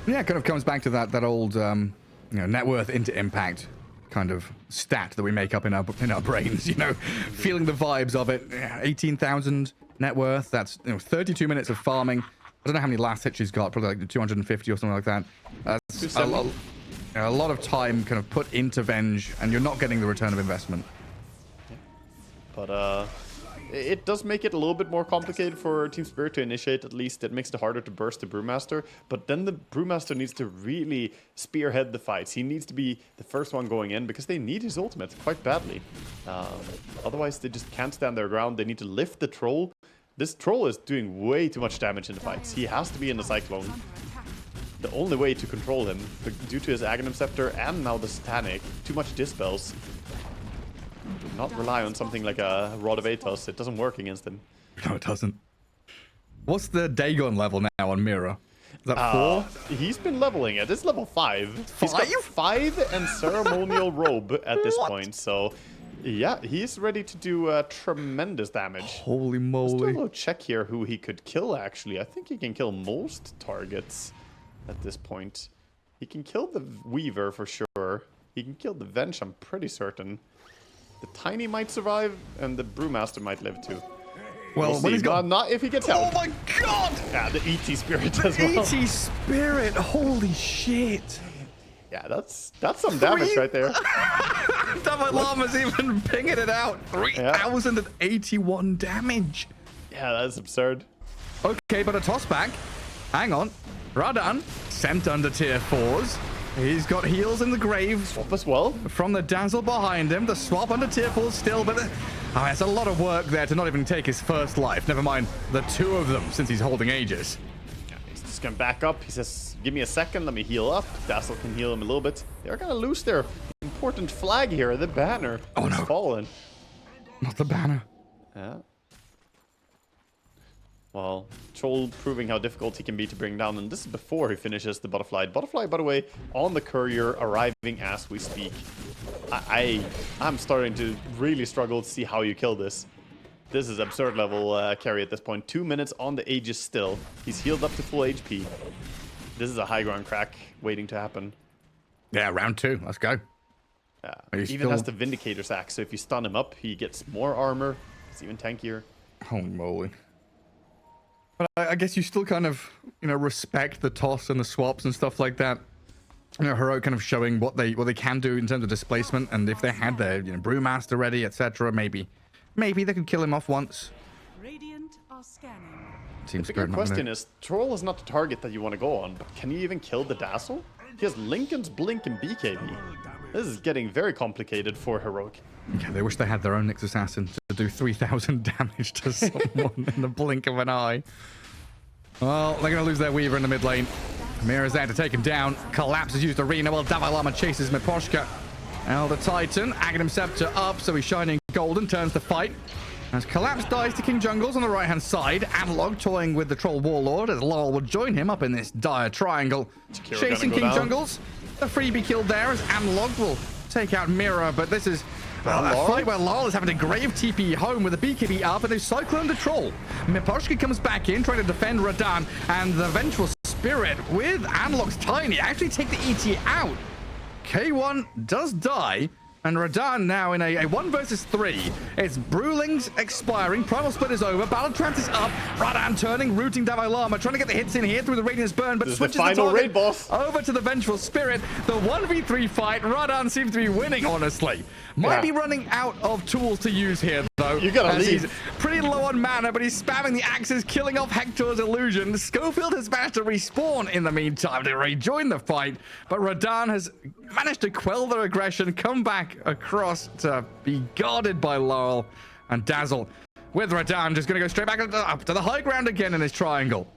Yeah, it kind of comes back to that old you know, net worth into impact kind of stat that we make up in our brains, you know, feeling the vibes of it. 18,000 net worth, that's, you know, 32 minutes of farming. I don't know how many last hits she's got, probably like 250 or something like that. That's a lot of time kind of put into Venge, and you're not getting the return of investment. But it does make it a little bit more complicated for Team Spirit to initiate, at least. It makes it harder to burst the Brewmaster. But then the Brewmaster needs to really spearhead the fights. He needs to be the first one going in because they need his ultimate quite badly. Otherwise, they just can't stand their ground. They need to lift the Troll. This Troll is doing way too much damage in the fights. He has to be in the Cyclone. The only way to control him, due to his Aghanim Scepter and now the Satanic, too much Dispels. Do not rely on something like a Rod of Atos. It doesn't work against him. No, it doesn't. What's the Dagon level now on Mira? Is that 4? He's been leveling it. It's level 5. He's got 5 and Ceremonial Robe at this point. So, yeah, he's ready to do tremendous damage. Holy moly. Let's do a check here who he could kill, actually. I think he can kill most targets at this point. He can kill the Weaver for sure. He can kill the Venge, I'm pretty certain. The Tiny might survive, and the Brewmaster might live too. Well, when he's got... not if he gets help. Oh my god! Yeah, the ET Spirit as well. ET Spirit, holy shit. Yeah, that's some damage right there. Dalai Lama's even pinging it out. 3,081 damage. Yeah, that's absurd. Okay, but a toss back. Hang on. Radan sent under tier 4s. He's got heals in the grave. Swap as well. From the Dazzle behind him. The swap under tier 4 still, but it's a lot of work there to not even take his first life. Never mind the 2 of them since he's holding Aegis. Yeah, he's just gonna back up. He says, give me a second, let me heal up. Dazzle can heal him a little bit. They're gonna lose their important flag here, the banner. Oh, no. It's fallen. Not the banner. Yeah. Well, Troll proving how difficult he can be to bring down, and this is before he finishes the Butterfly. Butterfly, by the way, on the courier, arriving as we speak. I'm starting to really struggle to see how you kill this. This is absurd level carry at this point. 2 minutes on the Aegis still. He's healed up to full HP. This is a high ground crack waiting to happen. Yeah, round 2. Let's go. Even has the Vindicator's axe, so if you stun him up, he gets more armor. It's even tankier. Holy moly. But I guess you still kind of, respect the toss and the swaps and stuff like that. Heroic kind of showing what they can do in terms of displacement, and if they had their Brewmaster ready, etc., maybe they could kill him off once. Radiant are scanning. The bigger question is, Troll is not the target that you want to go on, but can you even kill the Dazzle? He has Lincoln's Blink and BKB. This is getting very complicated for Heroic. Yeah, they wish they had their own Nyx Assassin to do 3,000 damage to someone in the blink of an eye. Well, they're going to lose their Weaver in the mid lane. Mira's there to take him down. Collapse has used Arena while Davalama chases Miposhka. Now the Titan, Aghanim Scepter up, so he's shining golden, turns to fight. As Collapse dies to King Jungles on the right-hand side, Analog toying with the Troll Warlord as Laurel will join him up in this dire triangle. Chasing King Jungles. The freebie killed there as Analog will take out Mira, but this is a fight where Laurel is having to grave TP home with a BKB up and a Cyclone the Troll. Miposhka comes back in trying to defend Radan, and the Vengeful Spirit with Analog's Tiny actually take the ET out. K1 does die, and Radan now in a 1 versus 3. It's Brewlings expiring. Primal Split is over. Battle Trance is up. Radan turning, rooting Davai Lama, trying to get the hits in here through the Radiance Burn, but switches the final raid boss over to the Vengeful Spirit. The 1v3 fight. Radan seems to be winning, honestly. Might be running out of tools to use here, though. You gotta leave. He's pretty low on mana, but he's spamming the axes, killing off Hector's illusion. Schofield has managed to respawn in the meantime to rejoin the fight, but Radan has managed to quell their aggression, come back across to be guarded by Laurel and Dazzle. With Radan just going to go straight back up to the high ground again in his triangle.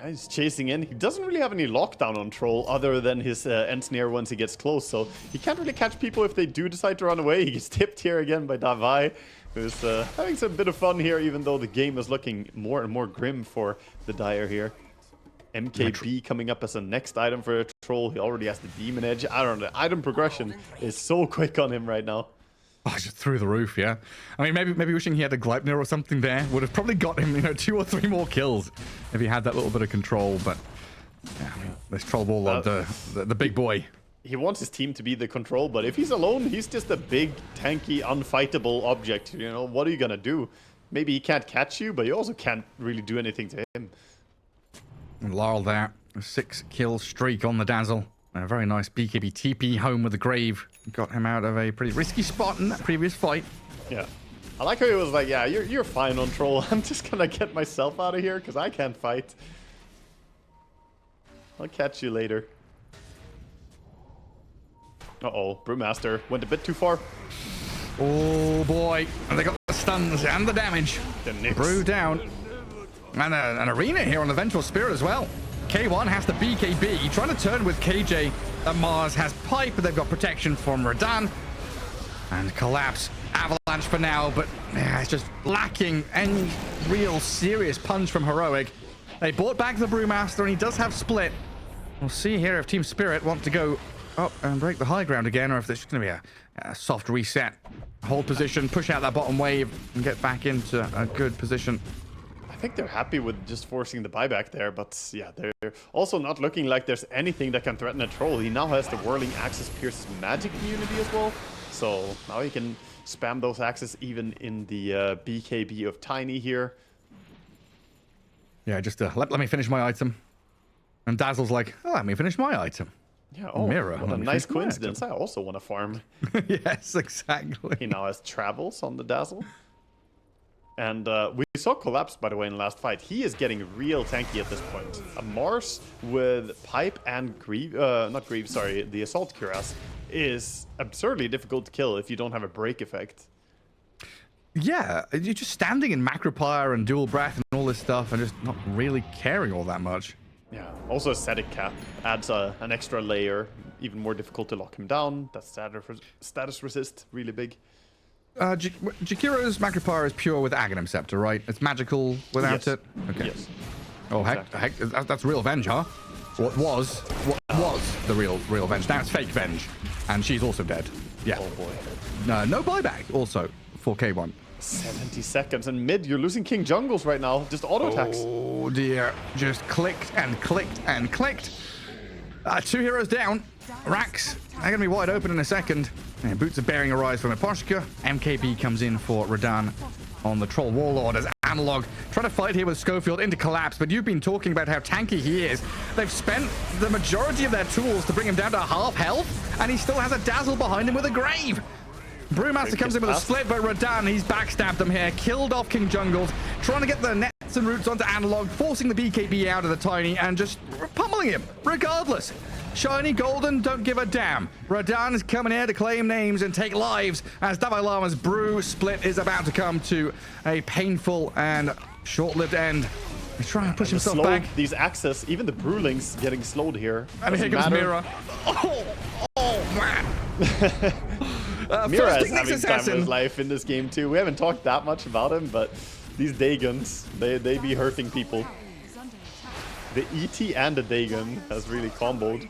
He's chasing in. He doesn't really have any lockdown on Troll other than his Ensnare once he gets close, so he can't really catch people if they do decide to run away. He gets tipped here again by Davai, who's having some bit of fun here, even though the game is looking more and more grim for the Dire here. MKB coming up as a next item for a Troll. He already has the Demon Edge. I don't know. The item progression is so quick on him right now. Oh, just through the roof, yeah. I mean, maybe wishing he had a Gleipnir or something there would have probably got him, 2 or 3 more kills if he had that little bit of control. But yeah, I mean, this Troll Warlord, the big boy. He wants his team to be the control, but if he's alone, he's just a big, tanky, unfightable object. What are you gonna do? Maybe he can't catch you, but you also can't really do anything to him. And Laurel there, a 6-kill streak on the Dazzle. A very nice BKB TP home with the Grave. Got him out of a pretty risky spot in that previous fight. Yeah. I like how he was like, yeah, you're fine on Troll. I'm just gonna get myself out of here because I can't fight. I'll catch you later. Uh-oh, Brewmaster went a bit too far. Oh boy, and they got the stuns and the damage. Brew down. And an Arena here on the Vengeful Spirit as well. K1 has the BKB, trying to turn with KJ. Mars has Pipe, but they've got protection from Radan. And Collapse, Avalanche for now, but it's just lacking any real serious punch from Heroic. They brought back the Brewmaster, and he does have Split. We'll see here if Team Spirit want to go up and break the high ground again, or if there's going to be a soft reset. Hold position, push out that bottom wave, and get back into a good position. I think they're happy with just forcing the buyback there, but yeah, they're also not looking like there's anything that can threaten a Troll. He now has the Whirling Axis Pierce's magic immunity as well, so now he can spam those axes even in the BKB of Tiny here. Yeah, just let me finish my item. And Dazzle's like, oh, let me finish my item. Yeah, oh, Mirror, what a nice coincidence. I also want to farm. Yes, exactly. He now has Travels on the Dazzle. And we saw Collapse, by the way, in the last fight. He is getting real tanky at this point. A Mars with Pipe and the Assault Cuirass is absurdly difficult to kill if you don't have a break effect. Yeah, you're just standing in Macropire and Dual Breath and all this stuff and just not really caring all that much. Yeah, also Static Cap adds an extra layer, even more difficult to lock him down. That status resist, really big. Jakiro's Macropire is pure with Aghanim Scepter, right? It's magical without it? Okay. Yes. Oh, heck, that's real Venge, huh? What was the real Venge? Now it's fake Venge. And she's also dead. Yeah. Oh boy. No buyback, also, for K1. 70 seconds, and mid, you're losing King Jungles right now. Just auto attacks. Oh dear, just clicked and clicked and clicked. 2 heroes down. Rax, they're going to be wide open in a second. And Boots of Bearing arrives from Eposhka. MKB comes in for Radan on the Troll Warlord as Analog trying to fight here with Schofield into Collapse, but you've been talking about how tanky he is. They've spent the majority of their tools to bring him down to half health, and he still has a Dazzle behind him with a Grave. Brewmaster comes in with a split, but Radan, he's backstabbed them here, killed off King Jungles, trying to get the nets and roots onto Analog, forcing the BKB out of the Tiny, and just pummeling him, regardless. Shiny Golden don't give a damn. Radan is coming here to claim names and take lives as Dalai Lama's Brew split is about to come to a painful and short-lived end. He's trying to push himself back. These access, even the Brewlings getting slowed here. And here comes Mira. Oh man. Mira is having time of his life in this game too. We haven't talked that much about him, but these Dagons, they be hurting people. The ET and the Dagon has really comboed.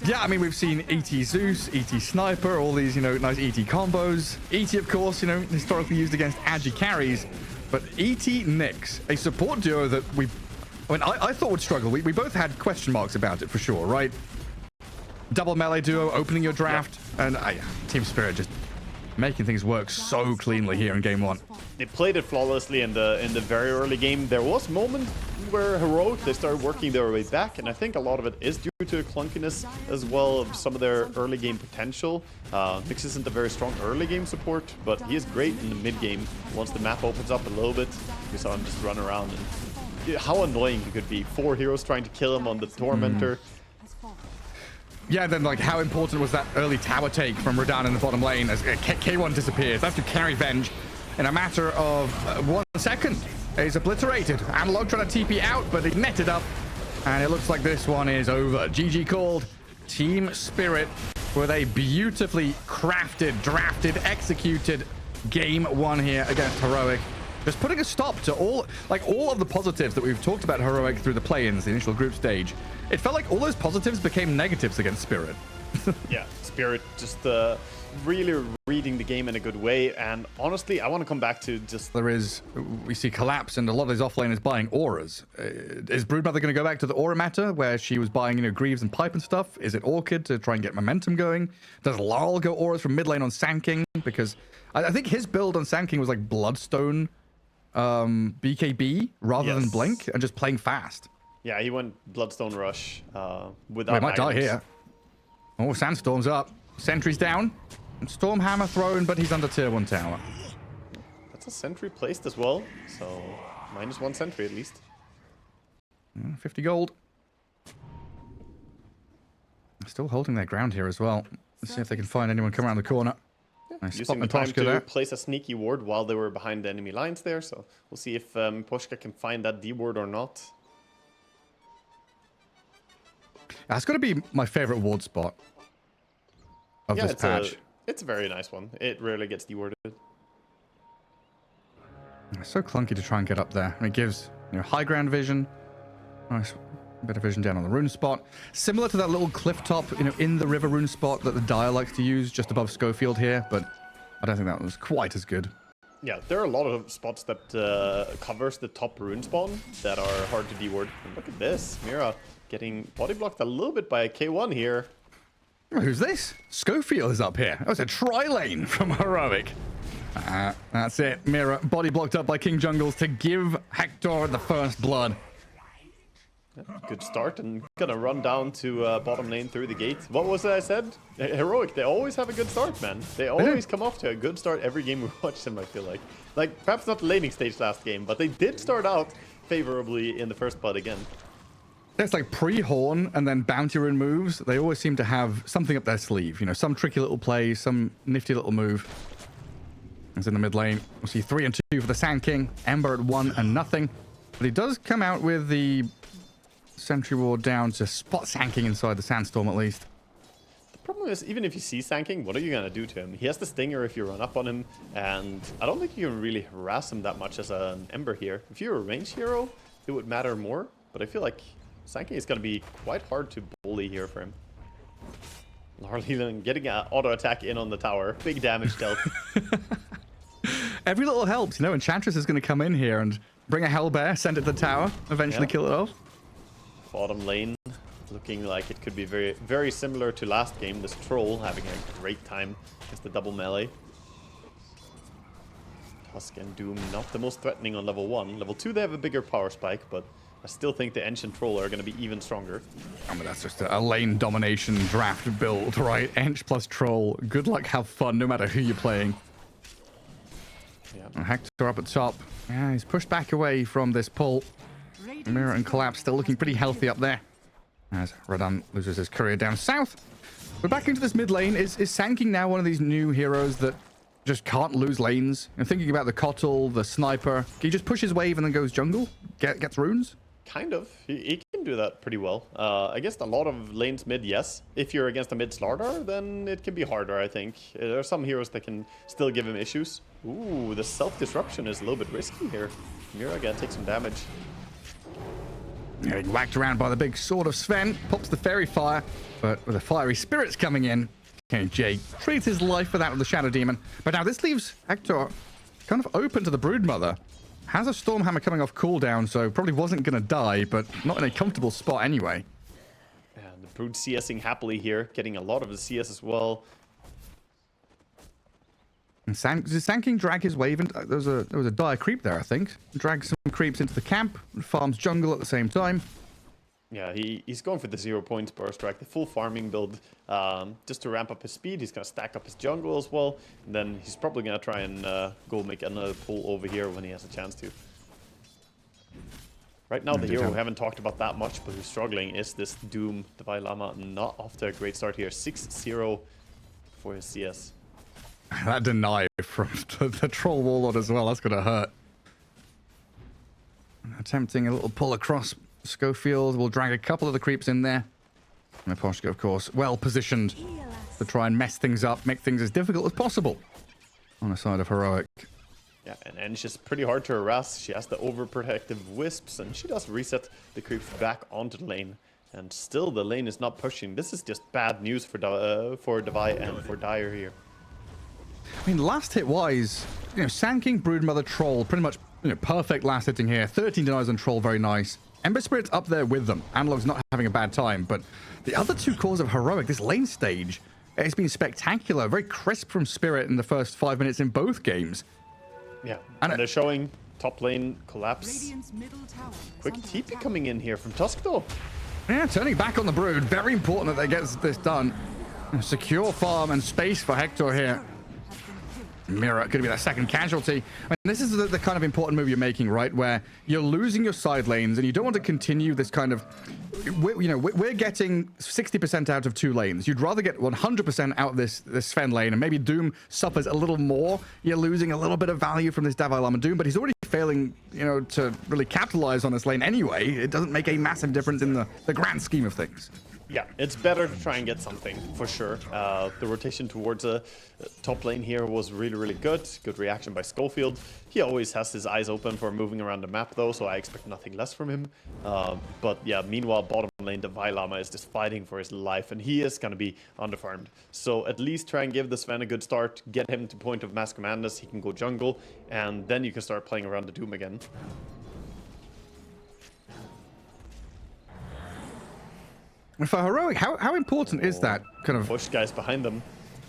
Yeah, I mean, we've seen ET Zeus, ET Sniper, all these, nice ET combos. ET, of course, historically used against Agi carries. But ET Nyx, a support duo that I thought would struggle. We both had question marks about it for sure, right? Double melee duo, opening your draft, and Team Spirit just making things work so cleanly here in game 1. They played it flawlessly in the very early game. There was a moment where Heroic, they started working their way back, and I think a lot of it is due to the clunkiness as well of some of their early game potential. Nyx isn't a very strong early game support, but he is great in the mid game. Once the map opens up a little bit, you saw him just run around, and how annoying he could be. 4 heroes trying to kill him on the Tormentor. Yeah, then how important was that early tower take from Radan in the bottom lane as K1 disappears? That's to carry Venge in a matter of 1 second. He's obliterated. Analog trying to TP out, but he netted up. And it looks like this one is over. GG called. Team Spirit with a beautifully crafted, drafted, executed game 1 here against Heroic. Just putting a stop to all of the positives that we've talked about Heroic through the play-ins, the initial group stage. It felt like all those positives became negatives against Spirit. Yeah, Spirit just really reading the game in a good way. And honestly, I want to come back to just... We see Collapse, and a lot of these offlaners buying auras. Is Broodmother going to go back to the aura meta where she was buying, Greaves and Pipe and stuff? Is it Orchid to try and get momentum going? Does Larl go auras from mid lane on Sand King? Because I think his build on Sand King was like Bloodstone BKB rather than Blink and just playing fast. Yeah, he went Bloodstone Rush without We might die items. here. Oh, Sandstorm's up. Sentry's down. And Stormhammer thrown, but he's under tier 1 tower. That's a sentry placed as well, so -1 sentry at least. 50 gold. Still holding their ground here as well. Let's see if they can find anyone come around the corner. Nice spot Using the time Poshka to there. place a sneaky ward while they were behind the enemy lines there, so we'll see if Poshka can find that D ward or not. That's got to be my favorite ward spot of this patch. It's a very nice one. It rarely gets dewarded. It's so clunky to try and get up there. It gives high ground vision. Nice bit of vision down on the rune spot. Similar to that little cliff top, in the river rune spot that the Dire likes to use just above Schofield here, but I don't think that was quite as good. Yeah, there are a lot of spots that covers the top rune spawn that are hard to deward. And look at this. Mira getting body blocked a little bit by K1 here. Who's this? Schofield is up here. Oh, it's a tri-lane from Heroic. That's it. Mira body blocked up by King Jungles to give Hector the first blood. Good start, and gonna run down to bottom lane through the gate. What was it I said? Heroic, they always have a good start, man. They always come off to a good start every game we watch them, I feel like. Like, perhaps not the laning stage last game, but they did start out favorably in the first part again. It's like pre-horn and then bounty rune moves. They always seem to have something up their sleeve. You know, some tricky little play, some nifty little move. It's in the mid lane. We'll see 3 and 2 for the Sand King. Ember at 1 and nothing. But he does come out with the Sentry Ward down to spot Sand King inside the Sandstorm at least. The problem is, even if you see Sand King, what are you gonna do to him? He has the Stinger if you run up on him, and I don't think you can really harass him that much as an Ember here. If you're a ranged hero, it would matter more, but I feel like Sand King is gonna be quite hard to bully here for him. Larleland getting an auto attack in on the tower. Big damage dealt. Every little helps, you know. Enchantress is going to come in here and bring a Hellbear, send it to the tower, eventually kill it off. Bottom lane looking like it could be very, very similar to last game. This Troll having a great time against the double melee. Tusk and Doom not the most threatening on level 1. Level 2 they have a bigger power spike, but I still think the Ancient Troll are going to be even stronger. I mean, that's just a lane domination draft build, right? Ench plus Troll. Good luck, have fun, no matter who you're playing. Yeah. And Hector up at top. Yeah, he's pushed back away from this pull. Mirror and Collapse still looking pretty healthy up there. As Radan loses his courier down south. But back into this mid lane. Is Sand King now one of these new heroes that just can't lose lanes? And thinking about the Kotl, the Sniper. He just pushes wave and then goes jungle? Gets runes? Kind of. He can do that pretty well. Against a lot of lanes mid, yes. If you're against a mid Slardar, then it can be harder, I think. There are some heroes that can still give him issues. Ooh, the self-disruption is a little bit risky here. Mira again takes some damage. Getting whacked around by the big sword of Sven. Pops the fairy fire, but with the fiery spirits coming in, Jay trades his life for that of the Shadow Demon. But now this leaves Hector kind of open to the Broodmother. Has a Stormhammer coming off cooldown, so probably wasn't going to die, but not in a comfortable spot anyway. And the Brood CSing happily here, getting a lot of the CS as well. And did Sand King drag his wave? And there was a dire creep there, I think. Drags some creeps into the camp, and farms jungle at the same time. Yeah, he's going for the 0 points burst strike, the full farming build, just to ramp up his speed. He's going to stack up his jungle as well, and then he's probably going to try and go make another pull over here when he has a chance to. Right now, the hero we haven't talked about that much, but who's struggling is this Doom Dalai Lama. Not off to a great start here. 6-0 for his CS. That deny from the Troll Warlord as well. That's going to hurt. Attempting a little pull across. Schofield will drag a couple of the creeps in there. And Miposhka, of course, well positioned to try and mess things up, make things as difficult as possible on the side of Heroic. Yeah, and Ench is pretty hard to harass. She has the overprotective wisps, and she does reset the creeps back onto the lane. And still, the lane is not pushing. This is just bad news for Devi and for Dire here. I mean, last hit wise, you know, Sand King, Broodmother, Troll, pretty much, you know, perfect last hitting here. 13 denies on Troll, very nice. Ember Spirit's up there with them. Analog's not having a bad time, but the other two cores of Heroic, this lane stage, it's been spectacular. Very crisp from Spirit in the first 5 minutes in both games. Yeah, and they're showing top lane collapse. Middle tower Quick TP coming in here from Tusk though. Yeah, turning back on the Brood. Very important that they get this done. Secure farm and space for Hector here. Mirror could be that second casualty. I mean, this is the kind of important move you're making, right? Where you're losing your side lanes and you don't want to continue this kind of... We're getting 60% out of 2 lanes. You'd rather get 100% out of this Sven lane, and maybe Doom suffers a little more. You're losing a little bit of value from this Dalai Lama Doom, but he's already failing, you know, to really capitalize on this lane anyway. It doesn't make a massive difference in the grand scheme of things. Yeah, it's better to try and get something, for sure. The rotation towards a top lane here was really, really good. Good reaction by Schofield. He always has his eyes open for moving around the map, though, so I expect nothing less from him. But yeah, meanwhile, bottom lane, Devi Lama is just fighting for his life, and he is going to be underfarmed. So at least try and give the Sven a good start, get him to point of mass commandness, he can go jungle, and then you can start playing around the Doom again. For Heroic, how important is that kind of... Push guys behind them.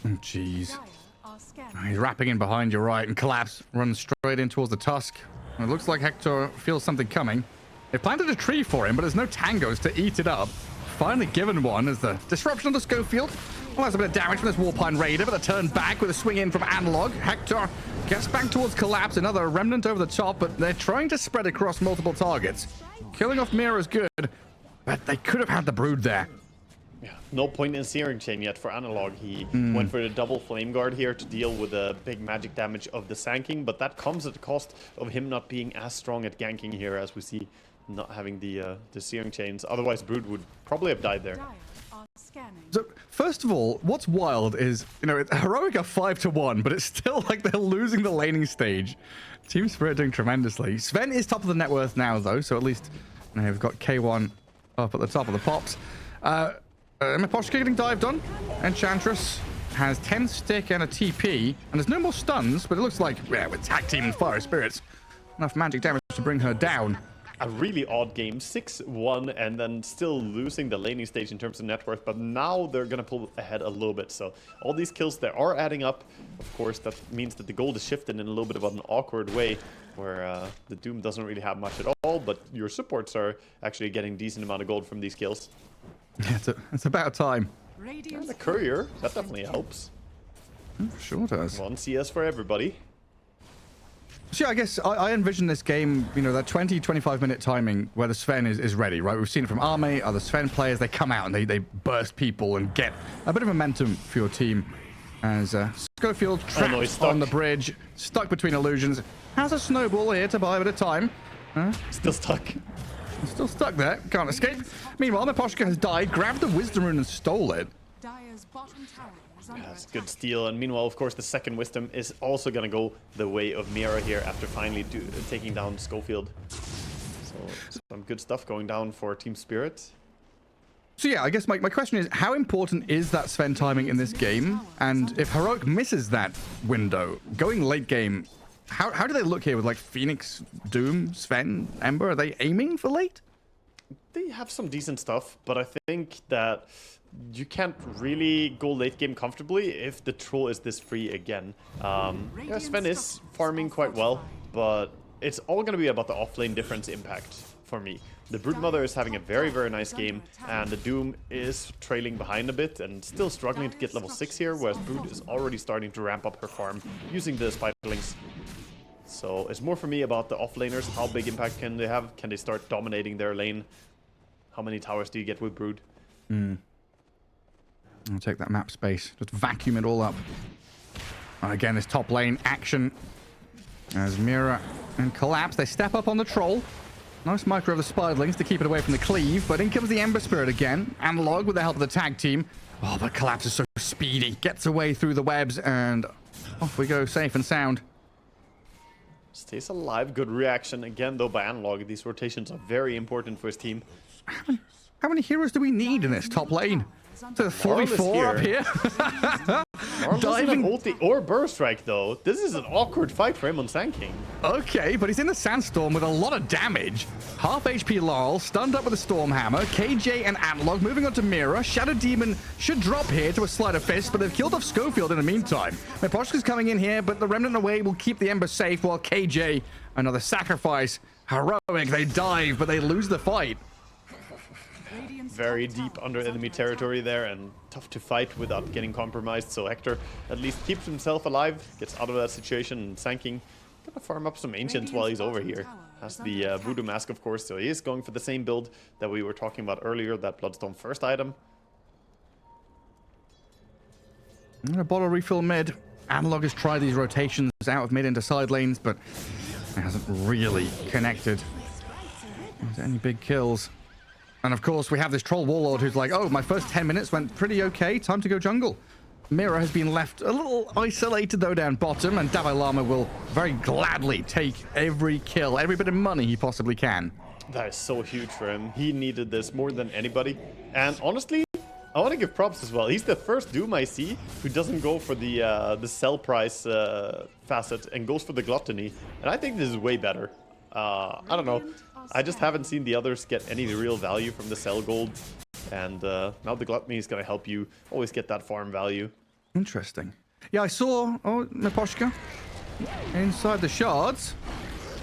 Jeez. Dire are scanning. He's wrapping in behind you, right, and Collapse runs straight in towards the Tusk. And it looks like Hector feels something coming. They planted a tree for him, but there's no tangos to eat it up. Finally given one as the disruption on the Schofield. Well, that's a bit of damage from this Warpine Raider, but a turn back with a swing in from Analog. Hector gets back towards Collapse, another remnant over the top, but they're trying to spread across multiple targets. Killing off Mira is good, but they could have had the Brood there. Yeah, no point in Searing Chain yet for Analog. He went for the double Flame Guard here to deal with the big magic damage of the Sanking, but that comes at the cost of him not being as strong at ganking here as we see not having the Searing Chains. Otherwise, Brood would probably have died there. Dire are scanning. So, first of all, what's wild is, you know, Heroic are 5-1, but it's still like they're losing the laning stage. Team Spirit doing tremendously. Sven is top of the net worth now, though, so at least you know, we've got K1 up at the top of the pops. Miposhka getting dived on. Enchantress has 10 stick and a TP, and there's no more stuns, but it looks like, yeah, with Tag Team and Fire Spirits, enough magic damage to bring her down. A really odd game, 6-1, and then still losing the laning stage in terms of net worth, but now they're going to pull ahead a little bit. So all these kills, they are adding up. Of course, that means that the gold is shifted in a little bit of an awkward way, where the Doom doesn't really have much at all, but your supports are actually getting a decent amount of gold from these kills. Yeah, it's about time. Radiant's And the Courier, that definitely helps. Sure does. One CS for everybody. So yeah, I guess I envision this game, you know, that 20-25 minute timing where the Sven is ready, right? We've seen it from Arme, other Sven players, they come out and they burst people and get a bit of momentum for your team. As Schofield trapped on the bridge, stuck between illusions, has a snowball here to buy a bit of time. Still stuck. Still stuck there, can't escape. Meanwhile, Miposhka has died, grabbed the Wisdom Rune and stole it. Dire's bottom tower is under That's attack. good steal. And meanwhile, of course, the second Wisdom is also going to go the way of Mira here after finally taking down Schofield. So some good stuff going down for Team Spirit. So yeah, I guess my question is, how important is that Sven timing in this game? And if Heroic misses that window, going late game, how do they look here with like Phoenix, Doom, Sven, Ember? Are they aiming for late? They have some decent stuff, but I think that you can't really go late game comfortably if the troll is this free again. Yeah, Sven is farming quite well, but it's all going to be about the offlane difference impact for me. The Broodmother is having a very, very nice game, and the Doom is trailing behind a bit and still struggling to get level 6 here, whereas Brood is already starting to ramp up her farm using the Spiderlings. So it's more for me about the offlaners. How big impact can they have? Can they start dominating their lane? How many towers do you get with Brood? I'll take that map space. Just vacuum it all up. And again, this top lane action. As Mira and Collapse, they step up on the troll. Nice micro of the Spiderlings to keep it away from the cleave. But in comes the Ember Spirit again. Analog with the help of the tag team. Oh, but Collapse is so speedy. Gets away through the webs and off we go, safe and sound. Stays alive. Good reaction again, though, by Analog. These rotations are very important for his team. How many heroes do we need in this top lane? To the 44 up here. Marvel's Diving. an ulti or burst strike, though. This is an awkward fight for him on Sand King. Okay, but he's in the Sandstorm with a lot of damage. Half HP Laurel, stunned up with a Storm Hammer. KJ and Analog moving on to Mira. Shadow Demon should drop here to a Sleight of Fist, but they've killed off Schofield in the meantime. Miposhka's coming in here, but the Remnant away will keep the Ember safe, while KJ, another sacrifice. Heroic, they dive, but they lose the fight. Very deep under enemy territory there and tough to fight without getting compromised. So Hector at least keeps himself alive, gets out of that situation, and Sand King gonna farm up some Ancients while he's over here. Has the Voodoo Mask, of course, so he is going for the same build that we were talking about earlier, that Bloodstone first item. And a bottle refill mid. Analog has tried these rotations out of mid into side lanes, but it hasn't really connected into any big kills. And of course, we have this Troll Warlord who's like, oh, my first 10 minutes went pretty okay. Time to go jungle. Mira has been left a little isolated, though, down bottom. And Dalai Lama will very gladly take every kill, every bit of money he possibly can. That is so huge for him. He needed this more than anybody. And honestly, I want to give props as well. He's the first Doom I see who doesn't go for the sell price facet and goes for the Gluttony. And I think this is way better. I don't know. I just haven't seen the others get any real value from the sell gold. And now the Gluttony is going to help you always get that farm value. Interesting. Yeah, I saw Miposhka inside the shards.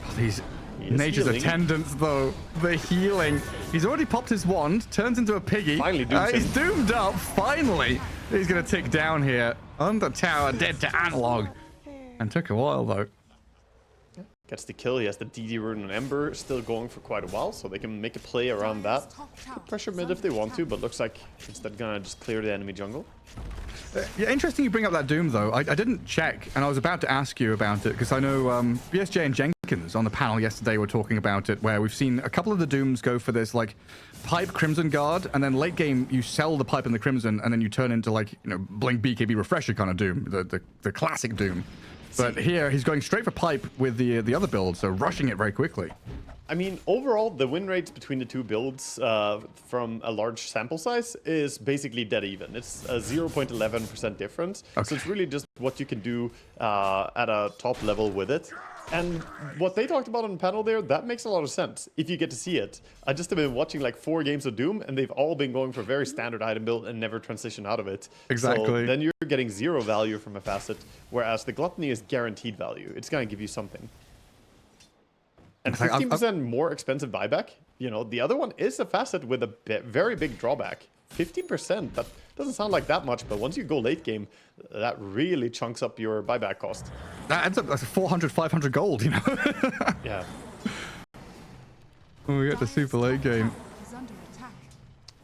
Oh, these He is Nature's healing. attendants, though. The healing. He's already popped his wand, turns into a piggy. Finally dooms him. He's doomed up. Finally. He's going to tick down here. Under tower, dead to analog. And took a while, though. Gets the kill. He has the DD rune on Ember still going for quite a while, so they can make a play around that. Could pressure mid if they want to, but looks like instead gonna just clear the enemy jungle. Yeah, interesting you bring up that Doom, though. I didn't check, and I was about to ask you about it, because I know BSJ and Jenkins on the panel yesterday were talking about it, where we've seen a couple of the Dooms go for this, like, pipe Crimson Guard, and then late game, you sell the pipe and the Crimson, and then you turn into, like, you know, Blink BKB Refresher kind of Doom, the classic Doom. But here, he's going straight for pipe with the other build, so rushing it very quickly. I mean, overall, the win rates between the two builds from a large sample size is basically dead even. It's a 0.11% difference. Okay. So it's really just what you can do at a top level with it. And what they talked about on the panel there, that makes a lot of sense if you get to see it. I just have been watching like 4 games of Doom, and they've all been going for very standard item build and never transition out of it. Exactly. So then you're getting 0 value from a facet, whereas the Gluttony is guaranteed value. It's going to give you something. And 15% more expensive buyback. You know, the other one is a facet with a very big drawback. 15%, that doesn't sound like that much, but once you go late game, that really chunks up your buyback cost. That ends up like 400, 500 gold, you know? Yeah. When we get to super late game. Is under attack.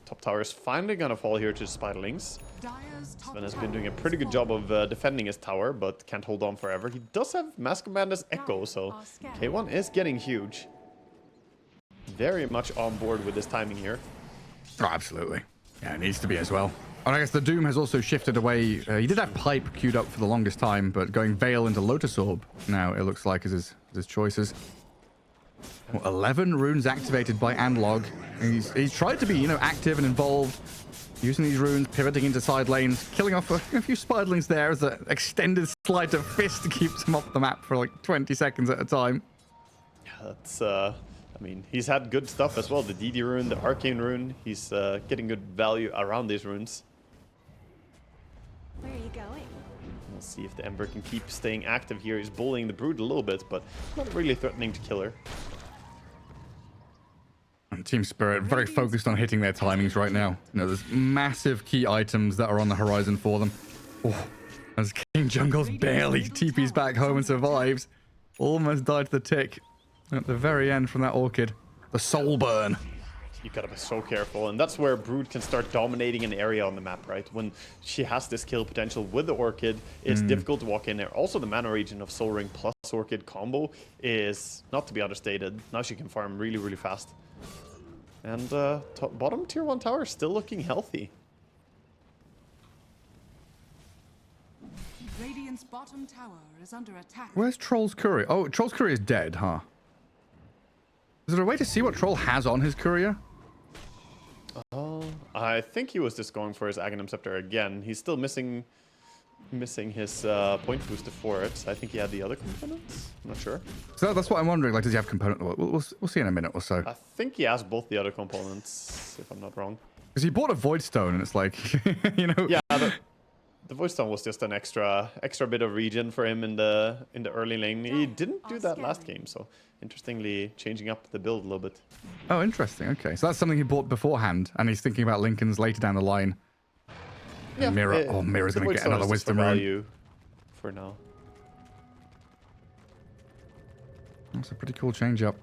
Top tower is finally going to fall here to Spiderlings. Dire's top Sven has tower been doing a is pretty good falling. job of defending his tower, but can't hold on forever. He does have Mask Command as Echo, so K1 is getting huge. Very much on board with this timing here. Oh, absolutely. Yeah, it needs to be as well. And I guess the Doom has also shifted away. He did have Pipe queued up for the longest time, but going Veil into Lotus Orb now, it looks like, is his choices. Well, 11 runes activated by Analog. He's tried to be, you know, active and involved, using these runes, pivoting into side lanes, killing off a few Spiderlings there as an extended sleight of fist keeps him off the map for like 20 seconds at a time. Yeah, that's, I mean, he's had good stuff as well. The DD rune, the Arcane rune. He's getting good value around these runes. Where are you going? We'll see if the Ember can keep staying active here. He's bullying the Brood a little bit, but not really threatening to kill her. And Team Spirit very focused on hitting their timings right now. You know, there's massive key items that are on the horizon for them. Oh, as King Jungles barely TPs back home and survives. Almost died to the tick at the very end from that Orchid. The Soul Burn. You gotta be so careful, and that's where Brood can start dominating an area on the map, right? When she has this kill potential with the Orchid, it's difficult to walk in there. Also, the mana region of Soul Ring plus Orchid combo is not to be understated. Now she can farm really, really fast. And bottom tier 1 tower is still looking healthy. Radiant's bottom tower is under attack. Where's Troll's Courier? Oh, Troll's Courier is dead, huh? Is there a way to see what Troll has on his Courier? I think he was just going for his Aghanim Scepter again. He's still missing his point booster for it. I think he had the other components. I'm not sure. So that's what I'm wondering. Like, does he have component? We'll see in a minute or so. I think he has both the other components, if I'm not wrong. Because he bought a Void Stone, and it's like, you know. Yeah, the Void Stone was just an extra bit of region for him in the early lane. He didn't do that last game, so interestingly changing up the build a little bit. Oh, interesting. Okay, so that's something he bought beforehand, and he's thinking about Lincoln's later down the line. Yeah, Mirror. Oh, Mirror's the going to Void get Stone another is just for Wisdom rune. value for now. That's a pretty cool change up.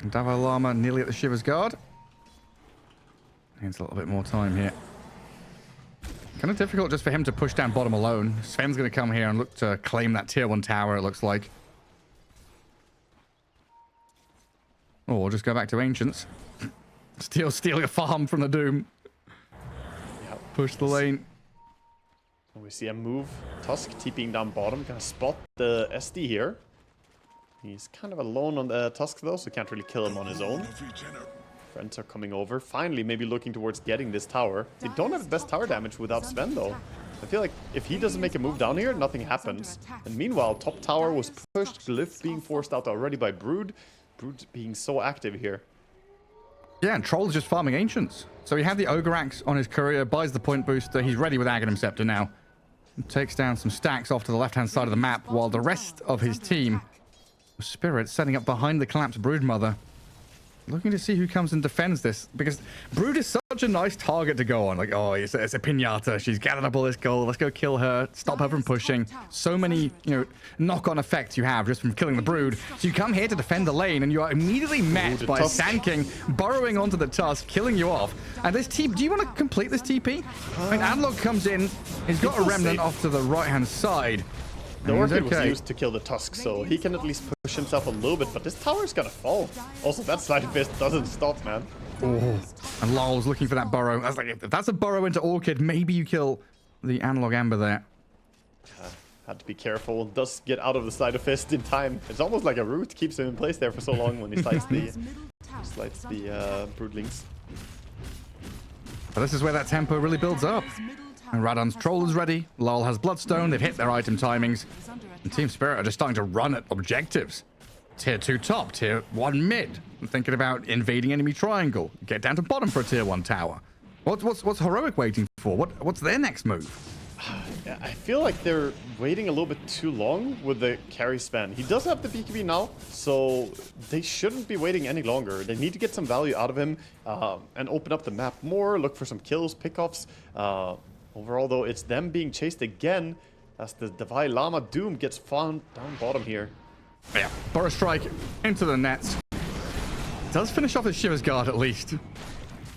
And Davao Lama nearly at the Shiver's Guard. Needs a little bit more time here. Kind of difficult just for him to push down bottom alone. Sven's going to come here and look to claim that tier 1 tower, it looks like. Or we'll just go back to Ancients. Steal your farm from the Doom. Yep. Push the lane. And we see a move. Tusk TPing down bottom. Gonna spot the SD here. He's kind of alone on the Tusk though, so can't really kill him on his own. Friends are coming over. Finally, maybe looking towards getting this tower. They don't have the best tower damage without Sven though. I feel like if he doesn't make a move down here, nothing happens. And meanwhile, top tower was pushed. Glyph being forced out already by Brood. Brood being so active here. Yeah, and Troll's just farming Ancients. So he had the Ogre Axe on his Courier, buys the point booster. He's ready with Aghanim Scepter now. Takes down some stacks off to the left-hand side of the map, while the rest of his team Spirit setting up behind the collapsed Broodmother. Looking to see who comes and defends this, because Brood is such a nice target to go on. Like, oh, it's a pinata. She's gathered up all this gold. Let's go kill her. Stop her from pushing. So many, knock-on effects you have just from killing the Brood. So you come here to defend the lane, and you are immediately met by Sand King burrowing onto the Tusk, killing you off. And this TP, do you want to complete this TP? I mean, Analog comes in. He's got a Remnant off to the right-hand side. The Orchid was used to kill the Tusk, so he can at least push himself a little bit, but this tower's gonna fall. Also, that Slide Fist doesn't stop, man. Oh, and Lol's looking for that burrow. I was like, if that's a burrow into Orchid, maybe you kill the Analog Ember there. Had to be careful. Does get out of the Slide Fist in time. It's almost like a root, keeps him in place there for so long when he slides the Broodlings. But this is where that tempo really builds up. And Radon's Troll is ready. Lol has Bloodstone. They've hit their item timings. And Team Spirit are just starting to run at objectives. Tier 2 top, Tier 1 mid. I'm thinking about invading enemy triangle. Get down to bottom for a Tier 1 tower. What's Heroic waiting for? What's their next move? Yeah, I feel like they're waiting a little bit too long with the carry span. He does have the BKB now, so they shouldn't be waiting any longer. They need to get some value out of him and open up the map more, look for some kills, pickoffs. Overall, though, it's them being chased again as the Dalai Lama Doom gets found down bottom here. Yeah, Burrow Strike into the nets. Does finish off his Shiver's Guard at least.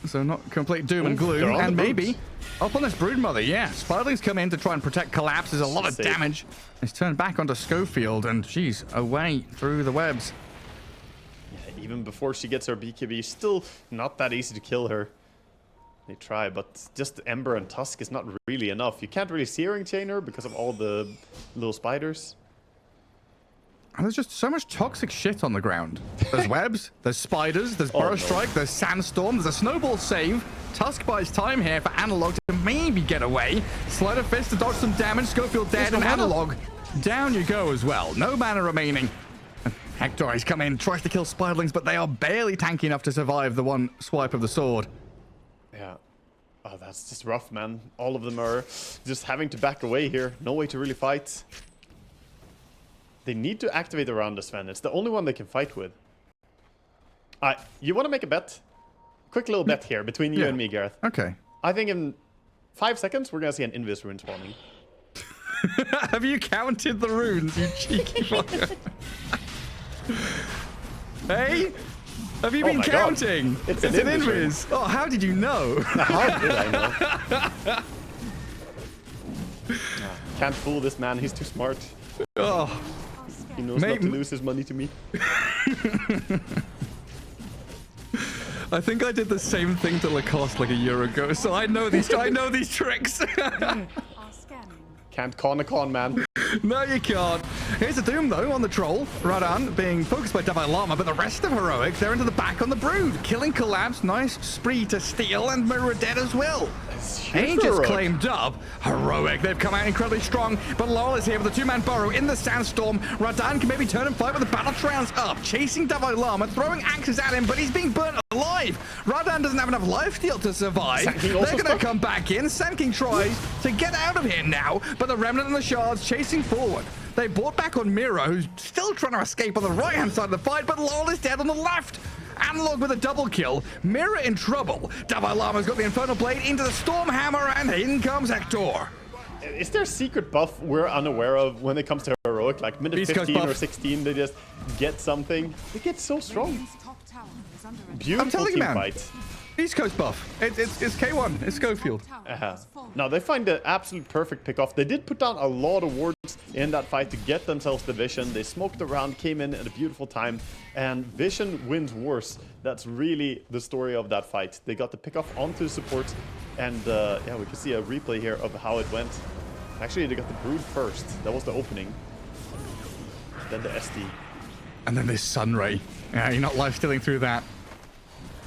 So not complete doom and gloom. And maybe up on this Broodmother, yeah. Spiderlings come in to try and protect Collapse. There's a lot of damage. It's turned back onto Schofield, and she's away through the webs. Yeah, even before she gets her BKB, still not that easy to kill her. They try, but just Ember and Tusk is not really enough. You can't really Searing Chain her because of all the little spiders. And there's just so much toxic shit on the ground. There's webs, there's spiders, there's Burrow Strike, there's Sandstorm, there's a Snowball save. Tusk buys time here for Analog to maybe get away. Slider Fist to dodge some damage. Schofield dead, and Analog down you go as well. No mana remaining. Hector has come in, tries to kill Spiderlings, but they are barely tanky enough to survive the one swipe of the sword. Yeah. Oh, that's just rough, man. All of them are just having to back away here. No way to really fight. They need to activate around the Sven. It's the only one they can fight with. You want to make a bet? Quick little bet here between you and me, Gareth. Okay. I think in 5 seconds, we're going to see an Invis rune spawning. Have you counted the runes, you cheeky fucker? Hey? Have you been counting? God. It's an Invis. Oh, how did you know? How did I know? Can't fool this man. He's too smart. Oh. He knows not to lose his money to me. I think I did the same thing to Lacoste like a year ago, so I know these tricks. Can't con a con, man. No, you can't. Here's a Doom, though, on the Troll. Radan being focused by Dalai Lama, but the rest of Heroic, they're into the back on the Brood. Killing Collapse, nice spree to steal, and Mirror dead as well. Aegis claimed up. Heroic, they've come out incredibly strong, but Laurel is here with a two-man burrow in the Sandstorm. Radan can maybe turn and fight with the Battle Trance up, chasing Dalai Lama, throwing axes at him, but he's being burnt alive. Radan doesn't have enough lifesteal to survive. They're going to come back in. Sand King tries to get out of here now, but the Remnant and the Shards chasing forward. They brought back on Mira, who's still trying to escape on the right-hand side of the fight, but Laurel is dead on the left. Analog with a double kill. Mira in trouble. Dalai Lama's got the Infernal Blade into the Storm Hammer, and in comes Hector. Is there a secret buff we're unaware of when it comes to Heroic? Like minute 15 or 16, they just get something. They get so strong. Beautiful team fight. East Coast buff. It's K1. It's Schofield. Now they find the absolute perfect pick-off. They did put down a lot of wards in that fight to get themselves the Vision. They smoked around, came in at a beautiful time, and Vision wins wars. That's really the story of that fight. They got the pick-off onto the supports, and yeah, we can see a replay here of how it went. Actually, they got the Brood first. That was the opening. Then the SD. And then this Sunray. Yeah, you're not life-stealing through that.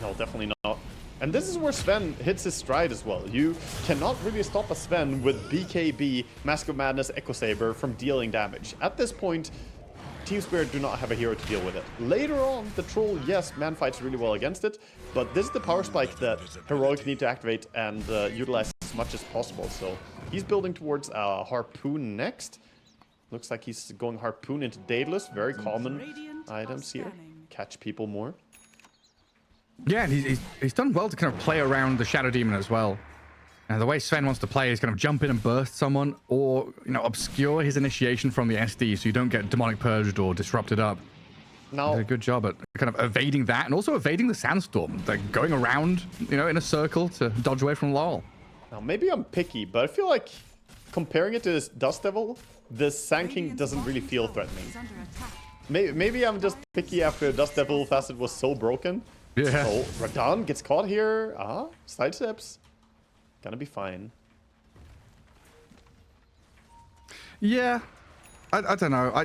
No, definitely not. And this is where Sven hits his stride as well. You cannot really stop a Sven with BKB, Mask of Madness, Echo Saber from dealing damage. At this point, Team Spirit do not have a hero to deal with it. Later on, the Troll, yes, man fights really well against it, but this is the power spike that Heroic need to activate and utilize as much as possible. So he's building towards a Harpoon next. Looks like he's going Harpoon into Daedalus. Very common Radiant items are here. scanning. Catch people more. Yeah, and he's done well to kind of play around the Shadow Demon as well. And the way Sven wants to play is kind of jump in and burst someone, or obscure his initiation from the SD so you don't get demonic purged or disrupted up. Now, Did a good job at kind of evading that, and also evading the sandstorm. Like going around, in a circle to dodge away from Laurel. now maybe I'm picky, but I feel like comparing it to this Dust Devil, the Sand King doesn't really feel threatening. Is under attack. Maybe I'm just picky after Dust Devil Facet was so broken. Yeah. So Radahn gets caught here. Side steps. Gonna be fine. Yeah, I don't know.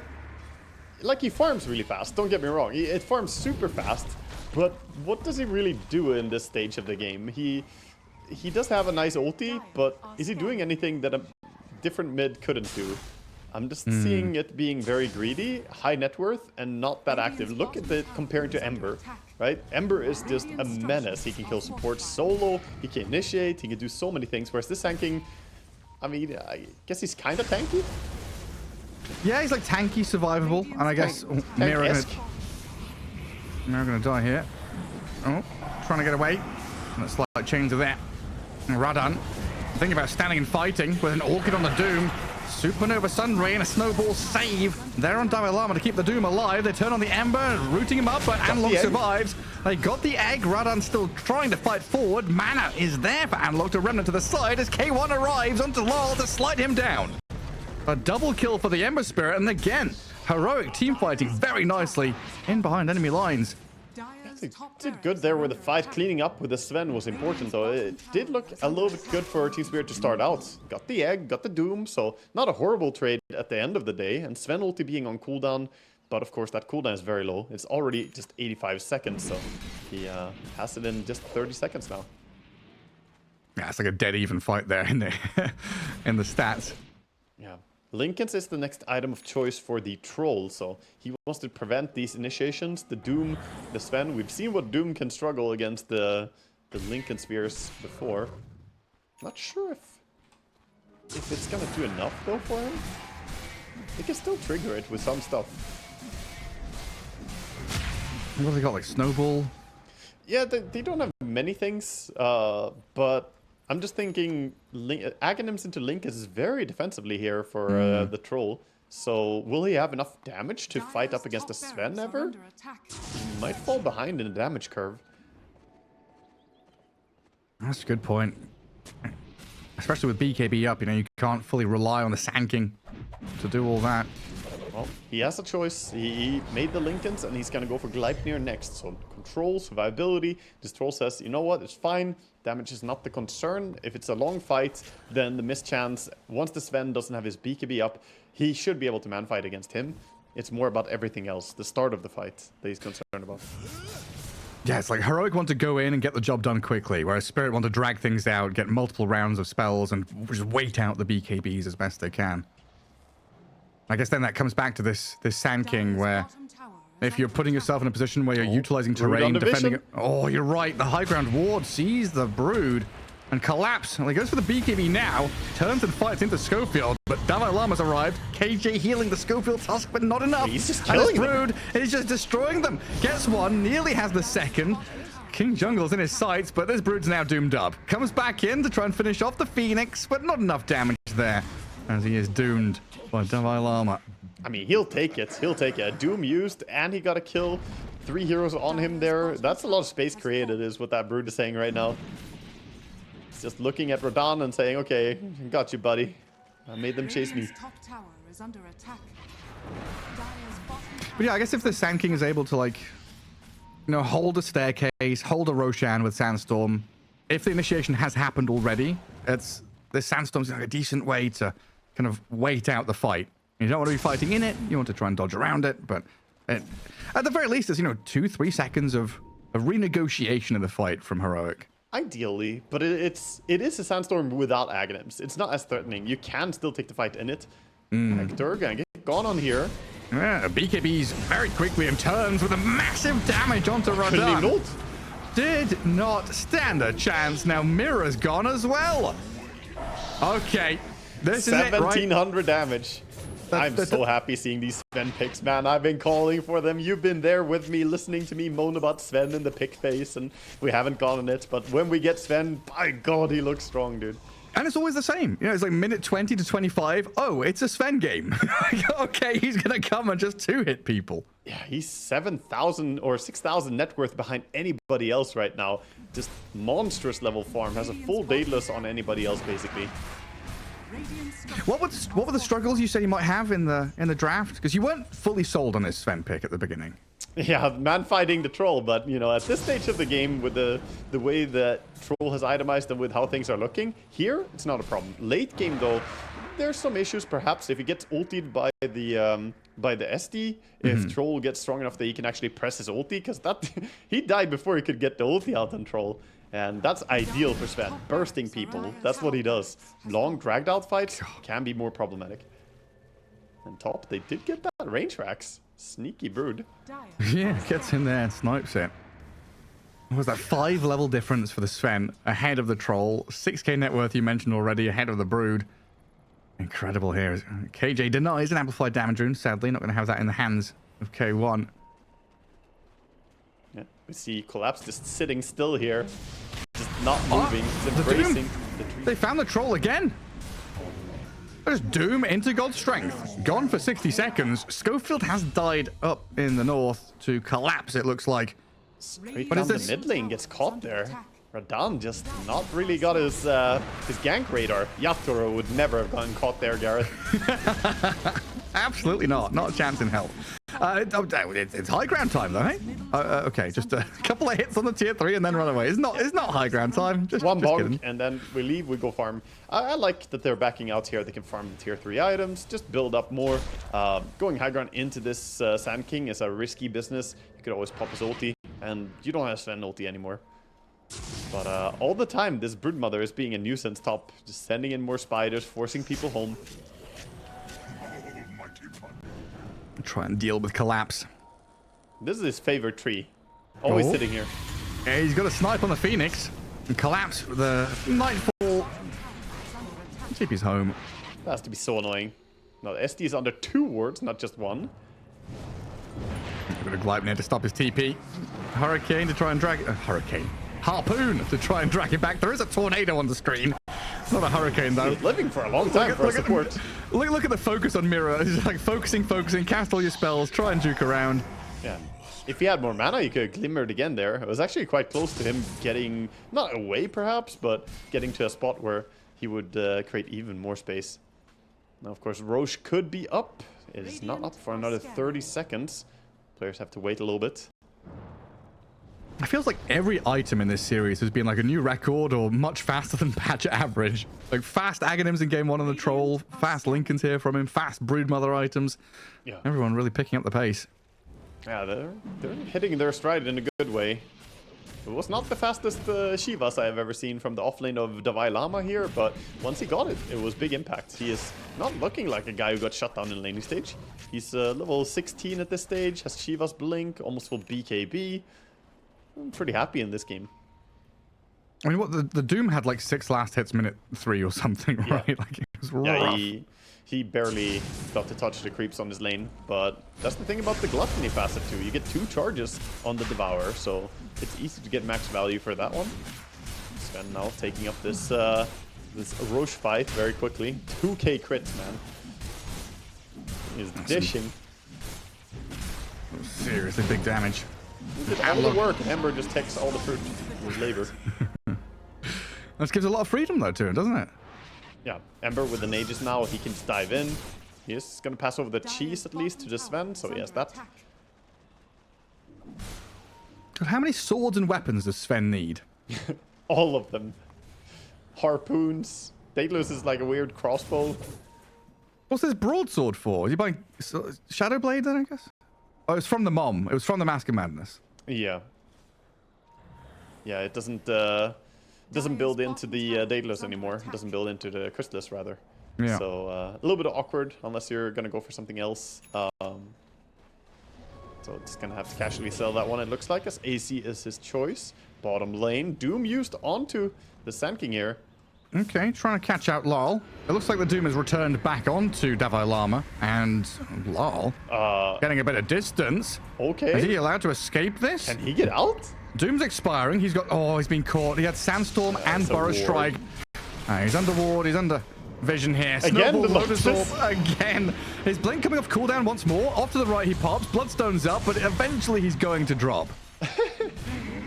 Like, he farms really fast, don't get me wrong. It farms super fast, but what does he really do in this stage of the game? He does have a nice ulti, but is he doing anything that a different mid couldn't do? I'm just seeing it being very greedy, high net worth, and not that active. Look at it comparing to Ember, right? Ember is just a menace. He can kill support solo, he can initiate, he can do so many things, whereas this Sand King, I mean, I guess he's kind of tanky. Yeah, he's like tanky, survivable, and I guess Mira gonna die here. Oh, trying to get away. And a slight change of that. And Radahn, thinking about standing and fighting with an Orchid on the Doom. Supernova Sunray and a snowball save. They're on Dalai Lama to keep the Doom alive. They turn on the Ember, rooting him up, but Anlok survives. They got the egg. Radahn still trying to fight forward. Mana is there for Anlok to remnant to the side as K1 arrives onto Laurel to slide him down. A double kill for the Ember Spirit, and again, heroic team fighting very nicely in behind enemy lines. They did good there where the fight cleaning up with the Sven was important, though. It did look a little bit good for Team Spirit to start out. Got the egg, got the Doom, so not a horrible trade at the end of the day. And Sven ulti being on cooldown, but of course that cooldown is very low. It's already just 85 seconds, so he has it in just 30 seconds now. Yeah, it's like a dead even fight there in the in the stats. Yeah. Linken's is the next item of choice for the Troll, so he wants to prevent these initiations. The Doom, the Sven, we've seen what Doom can struggle against the Linken Spears before. Not sure if it's gonna do enough though for him. He can still trigger it with some stuff. What have they got, like Snowball? Yeah, they don't have many things, but I'm just thinking Aghanims into Lincoln is very defensively here for the Troll. So will he have enough damage to fight up against the Sven ever? He might fall behind in the damage curve. That's a good point. Especially with BKB up, you can't fully rely on the Sand King to do all that. Well, he has a choice. He made the Lincolns, and he's going to go for Gleipnir next. So control, survivability. This Troll says, you know what, it's fine. Damage is not the concern. If it's a long fight, then the mischance, once the Sven doesn't have his BKB up, he should be able to man-fight against him. It's more about everything else, the start of the fight, that he's concerned about. Yeah, it's like Heroic want to go in and get the job done quickly, whereas Spirit want to drag things out, get multiple rounds of spells, and just wait out the BKBs as best they can. I guess then that comes back to this Sand King, where if you're putting yourself in a position where you're utilizing terrain, defending it. Oh, you're right. The high ground ward sees the Brood and collapse. And he goes for the BKB now, turns and fights into Schofield, but Dalai Lama's arrived. KJ healing the Schofield tusk, but not enough. He's just killing them. Brood is just destroying them. Gets one, nearly has the second. King Jungle's in his sights, but this Brood's now doomed up. Comes back in to try and finish off the Phoenix, but not enough damage there, as he is doomed by Dalai Lama. I mean, he'll take it. He'll take it. Doom used, and he got a kill. 3 heroes on him there. That's a lot of space created, is what that Brood is saying right now. He's just looking at Radahn and saying, okay, got you, buddy. I made them chase me. Top tower is under attack. But yeah, I guess if the Sand King is able to, like, hold a staircase, hold a Roshan with Sandstorm, if the initiation has happened already, this Sandstorm's like a decent way to kind of wait out the fight. You don't want to be fighting in it. You want to try and dodge around it, but at the very least, there's 2-3 seconds of renegotiation of the fight from Heroic. Ideally, but it is a Sandstorm without Aghanims. It's not as threatening. You can still take the fight in it. Hector gonna get gone on here. Yeah, BKB's very quickly and turns with a massive damage onto Radahn. Did not stand a chance. Now Mira's gone as well. Okay, this is it, right? 1700 damage. I'm so happy seeing these Sven picks, man. I've been calling for them. You've been there with me, listening to me moan about Sven in the pick phase, and we haven't gotten it. But when we get Sven, by God, he looks strong, dude. And it's always the same. You know, it's like minute 20 to 25. Oh, it's a Sven game. Okay, he's going to come and just two-hit people. Yeah, he's 7,000 or 6,000 net worth behind anybody else right now. Just monstrous level farm. Has a full Daedalus on anybody else, basically. What were the struggles you said you might have in the draft? Because you weren't fully sold on this Sven pick at the beginning. Yeah, man fighting the troll, but you know, at this stage of the game, with the way that troll has itemized and with how things are looking, here it's not a problem. Late game though, there's some issues perhaps if he gets ultied by the SD. If troll gets strong enough that he can actually press his ulti, because that he died before he could get the ulti out on troll. And that's ideal for Sven, bursting people. That's what he does. Long dragged out fights can be more problematic. And top, they did get that range racks. Sneaky brood. Yeah, gets in there and snipes it. What was that 5 level difference for the Sven ahead of the troll? 6k net worth you mentioned already ahead of the brood. Incredible here. KJ denies an amplified damage rune. Sadly, not going to have that in the hands of K1. Yeah, we see Collapse just sitting still here. Just not moving. He's embracing the tree. They found the troll again. There's Doom into God's Strength. Gone for 60 seconds. Schofield has died up in the north to Collapse, it looks like. Straight down the mid lane, gets caught there. Radan just not really got his gank radar. Yatoro would never have gotten caught there, Gareth. Absolutely not. Not a chance in hell. It's high ground time though, hey? Okay, just a couple of hits on the tier 3 and then run away. It's not high ground time. One just bonk kidding. and then we leave, we go farm. I like that they're backing out here. They can farm the tier 3 items, just build up more. Going high ground into this Sand King is a risky business. You could always pop his ulti, and you don't have Sven ulti anymore. But all the time, this Broodmother is being a nuisance top, just sending in more spiders, forcing people home. Try and deal with Collapse. This is his favorite tree. Always sitting here. Yeah, he's got a snipe on the Phoenix. And Collapse with the Nightfall. TP's home. That has to be so annoying. No, the SD is under 2 wards, not just 1. A bit of Gleipnir to stop his TP. Hurricane to try and drag... Hurricane. Harpoon to try and drag it back. There is a tornado on the screen. It's not a hurricane, though. He's living for a long time for support. Look at the focus on Mirror. He's like focusing, cast all your spells, try and juke around. Yeah. If he had more mana, he could have glimmered again there. It was actually quite close to him getting, not away perhaps, but getting to a spot where he would create even more space. Now, of course, Roche could be up. It is not up for another 30 seconds. Players have to wait a little bit. It feels like every item in this series has been like a new record or much faster than patch average. Like fast Aghanims in game 1 on the troll, fast Lincolns here from him, fast Broodmother items. Yeah. Everyone really picking up the pace. Yeah, they're hitting their stride in a good way. It was not the fastest Shivas I have ever seen from the offlane of Dalai Lama here, but once he got it, it was big impact. He is not looking like a guy who got shut down in laning stage. He's level 16 at this stage, has Shivas Blink, almost full BKB. I'm pretty happy in this game. I mean, what the Doom had like 6 last hits minute 3 or something, right? Yeah. Like it was rough. Yeah, he barely got to touch the creeps on his lane, but that's the thing about the Gluttony passive too. You get 2 charges on the Devourer, so it's easy to get max value for that one. Sven now taking up this this Roche fight very quickly. 2k crits, man. He's dishing. Seriously big damage. He did all the work, and Ember just takes all the fruit of his labor. This gives a lot of freedom though to him, doesn't it? Yeah, Ember with the Nages now, he can just dive in. He is going to pass over the cheese at least to the Sven, so he has that. God, how many swords and weapons does Sven need? All of them. Harpoons. Daedalus is like a weird crossbow. What's this broadsword for? Is he buying Shadow Blade then, I guess? Oh, it's from the mom. It was from the Mask of Madness. Yeah. Yeah, it doesn't build into the Daedalus anymore. It doesn't build into the Chrysalis, rather. Yeah. So a little bit awkward unless you're going to go for something else. So it's going to have to casually sell that one, it looks like, as AC is his choice. Bottom lane. Doom used onto the Sand King here. Okay, trying to catch out Lol. It looks like the Doom has returned back onto Davai Lama, and Lol getting a bit of distance. Okay. Is he allowed to escape this? Can he get out? Doom's expiring. He's got... Oh, he's been caught. He had Sandstorm and That's a Burrow ward. Strike. He's under ward. He's under vision here. Again, Snowball the Lotus Lotus. Orb again. His blink coming off cooldown once more. Off to the right he pops. Bloodstone's up, but eventually he's going to drop.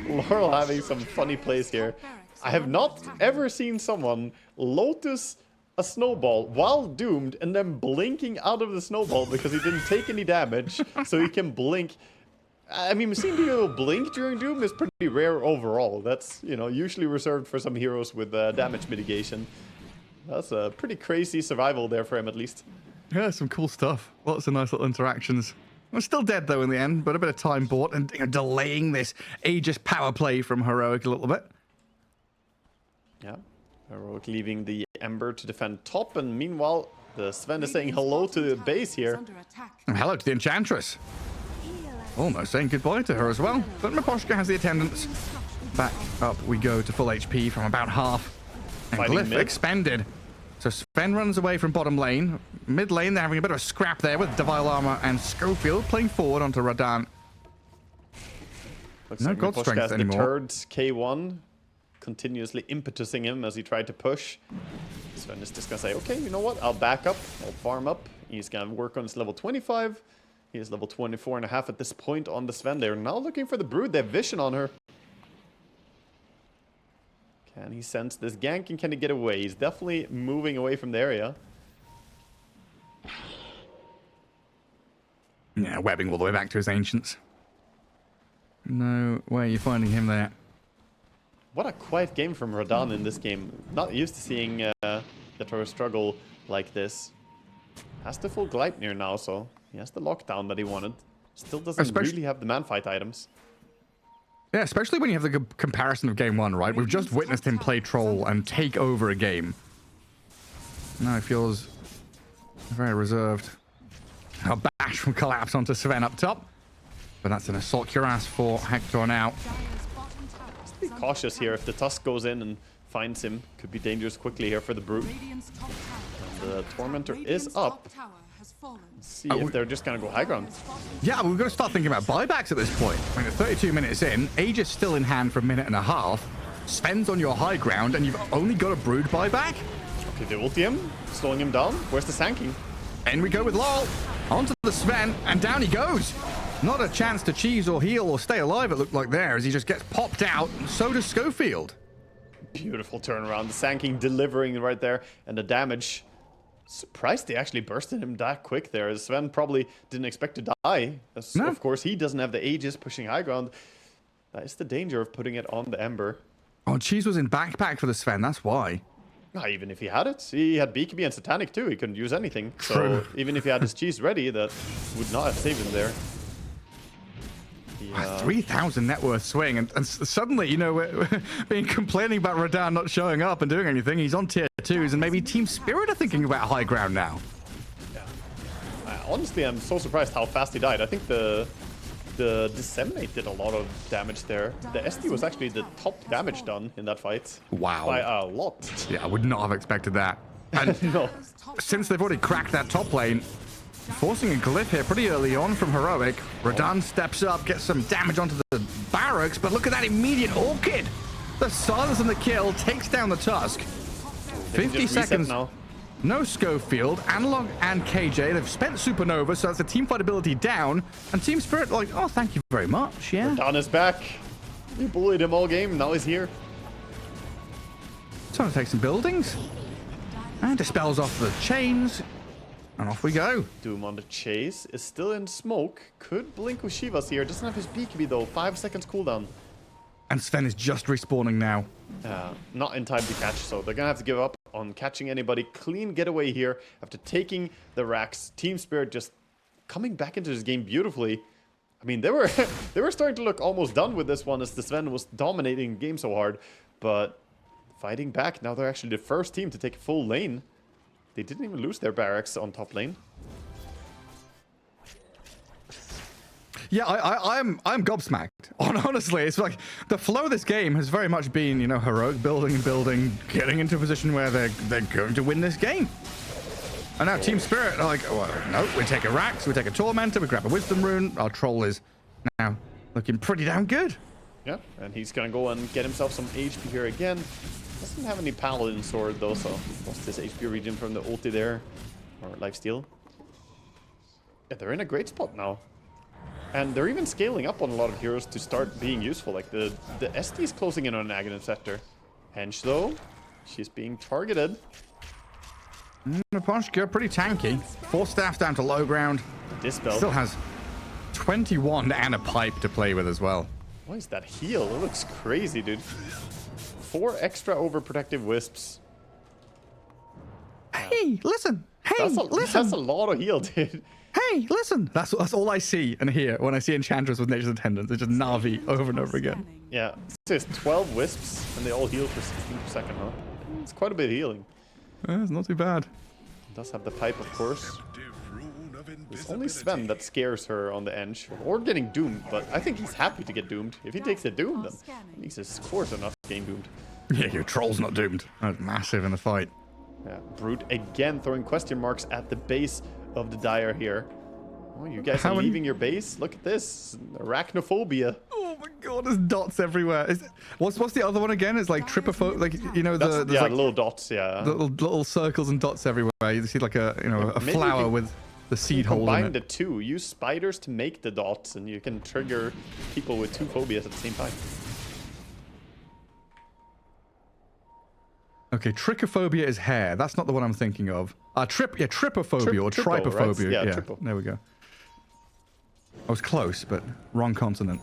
Laurel having some funny plays here. I have not ever seen someone Lotus a snowball while doomed and then blinking out of the snowball because he didn't take any damage, so he can blink. I mean, seeing people blink during Doom is pretty rare overall. That's, you know, usually reserved for some heroes with damage mitigation. That's a pretty crazy survival there for him, at least. Yeah, some cool stuff. Lots of nice little interactions. We're still dead, though, in the end, but a bit of time bought and delaying this Aegis power play from Heroic a little bit. Yeah, Heroic leaving the Ember to defend top, and meanwhile, the Sven is saying hello to the base here. And hello to the Enchantress. Almost saying goodbye to her as well. But Miposhka has the attendance. Back up we go to full HP from about half. And Fighting Glyph mid. expended. So Sven runs away from bottom lane. Mid lane, they're having a bit of a scrap there with Davai Lama and Schofield playing forward onto Radan. Looks No like God Miposhka strength has anymore. deterred K1, continuously impetusing him as he tried to push. Sven is just gonna say, okay, you know what? I'll back up. I'll farm up. He's gonna work on his level 25. He is level 24.5 at this point on the Sven. They're now looking for the Brood. They have vision on her. Can he sense this gank and can he get away? He's definitely moving away from the area. Yeah, webbing all the way back to his Ancients. No way you're finding him there. What a quiet game from Radan in this game. Not used to seeing the Toro struggle like this. Has the full Gleipnir now, so he has the lockdown that he wanted. Still doesn't really have the man-fight items. Yeah, especially when you have the comparison of game one, right? We've just witnessed him play Troll and take over a game. Now he feels very reserved. A bash from Collapse onto Sven up top. But that's an assault cuirass for Hector now. Be cautious here. If the Tusk goes in and finds him, could be dangerous quickly here for the Brute. And the Tormentor is up. Let's see if they're just gonna go high ground. Yeah, we've got to start thinking about buybacks at this point. I mean, 32 minutes in, Aegis still in hand for a minute and a half. Sven's on your high ground, and you've only got a Brood buyback. Okay, they ulti him, slowing him down. Where's the Sanking? And we go with Lol. Onto the Sven, and down he goes. Not a chance to cheese or heal or stay alive, it looked like there, as he just gets popped out. So does Schofield. Beautiful turnaround. The Sanking delivering right there, and the damage. Surprised they actually bursted him that quick there. As Sven probably didn't expect to die. As, No. Of course, he doesn't have the Aegis pushing high ground. That is the danger of putting it on the Ember. Oh, cheese was in backpack for the Sven, that's why. Even if he had it, he had BKB and Satanic too. He couldn't use anything. True. So even if he had his cheese ready, that would not have saved him there. A 3,000 net worth swing, and suddenly, you know, we're being complaining about Radan not showing up and doing anything. He's on tier 2s, and maybe Team Spirit are thinking about high ground now. Yeah. Honestly, I'm so surprised how fast he died. I think the Disseminate did a lot of damage there. The SD was actually the top damage done in that fight. Wow. By a lot. Yeah, I would not have expected that. And No. since they've already cracked that top lane, forcing a glyph here pretty early on from Heroic. Radan steps up, gets some damage onto the barracks, but look at that immediate Orchid. The silence and the kill takes down the Tusk. 50 Just reset seconds. now. No Schofield, Analog and KJ. They've spent Supernova, so that's a team fight ability down. And Team Spirit like, oh, thank you very much, yeah. Radan is back. We bullied him all game. Now he's here. Time to take some buildings. And dispels off the chains. And off we go. Doom on the chase is still in smoke. Could blink with Shivas here. Doesn't have his BKB though. 5 seconds cooldown. And Sven is just respawning now. Not in time to catch, so they're gonna have to give up on catching anybody. Clean getaway here after taking the racks. Team Spirit just coming back into this game beautifully. I mean, they were they were starting to look almost done with this one as the Sven was dominating the game so hard, but fighting back. Now they're actually the first team to take a full lane. They didn't even lose their barracks on top lane. Yeah, I'm gobsmacked. Honestly, it's like the flow of this game has very much been, you know, heroic building and building, getting into a position where they're going to win this game. And now Team Spirit are like, well, no, we take a Rax, we take a Tormentor, we grab a Wisdom Rune. Our Troll is now looking pretty damn good. Yeah, and he's gonna go and get himself some HP here again. Doesn't have any Paladin Sword though, so lost his HP regen from the ulti there, or lifesteal. Yeah, they're in a great spot now. And they're even scaling up on a lot of heroes to start being useful. Like the SD is closing in on an Aghanim Scepter. Henge though, she's being targeted. Miposhka, pretty tanky. 4 staffs down to low ground. Dispel. Still has 21 and a pipe to play with as well. What is that heal? It looks crazy, dude. 4 extra overprotective wisps. Hey, listen. Hey, listen. That's a lot of heal, dude. Hey, listen. That's all I see and hear when I see Enchantress with Nature's Attendants. It's just Na'Vi over and over again. Yeah, it says 12 wisps, and they all heal for 16 per second, huh? It's quite a bit of healing. It's not too bad. It does have the pipe, of course. It's only Sven that scares her on the Henge, or getting doomed, but I think he's happy to get doomed. If he takes the doom, then he's of course enough getting doomed. Yeah, your Troll's not doomed. That's massive in the fight. Yeah, Brute again throwing question marks at the base of the Dire here. Oh, you guys are leaving your base? Look at this. Arachnophobia. Oh my god, there's dots everywhere. What's the other one again? It's like tripophobia, like, you know, That's, yeah, like little dots, yeah. little circles and dots everywhere. You see like a, you know, a flower with the seed hole in Combine it. the two. Use spiders to make the dots, and you can trigger people with 2 phobias at the same time. Okay, trichophobia is hair. That's not the one I'm thinking of. Tripophobia or trypophobia. Right? Yeah, triple. there we go. I was close, but wrong consonant.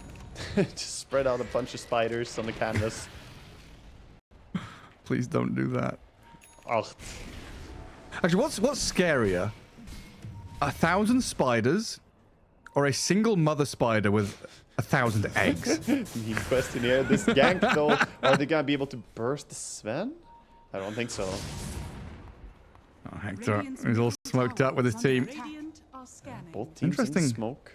Just spread out a bunch of spiders on the canvas. Please don't do that. Oh, Actually, what's scarier? 1,000 spiders or a single mother spider with 1,000 eggs? Need question here. This gank, though, are they gonna be able to burst the Sven? I don't think so. Oh, Hector, he's all smoked up with his team. Both teams Interesting. in smoke.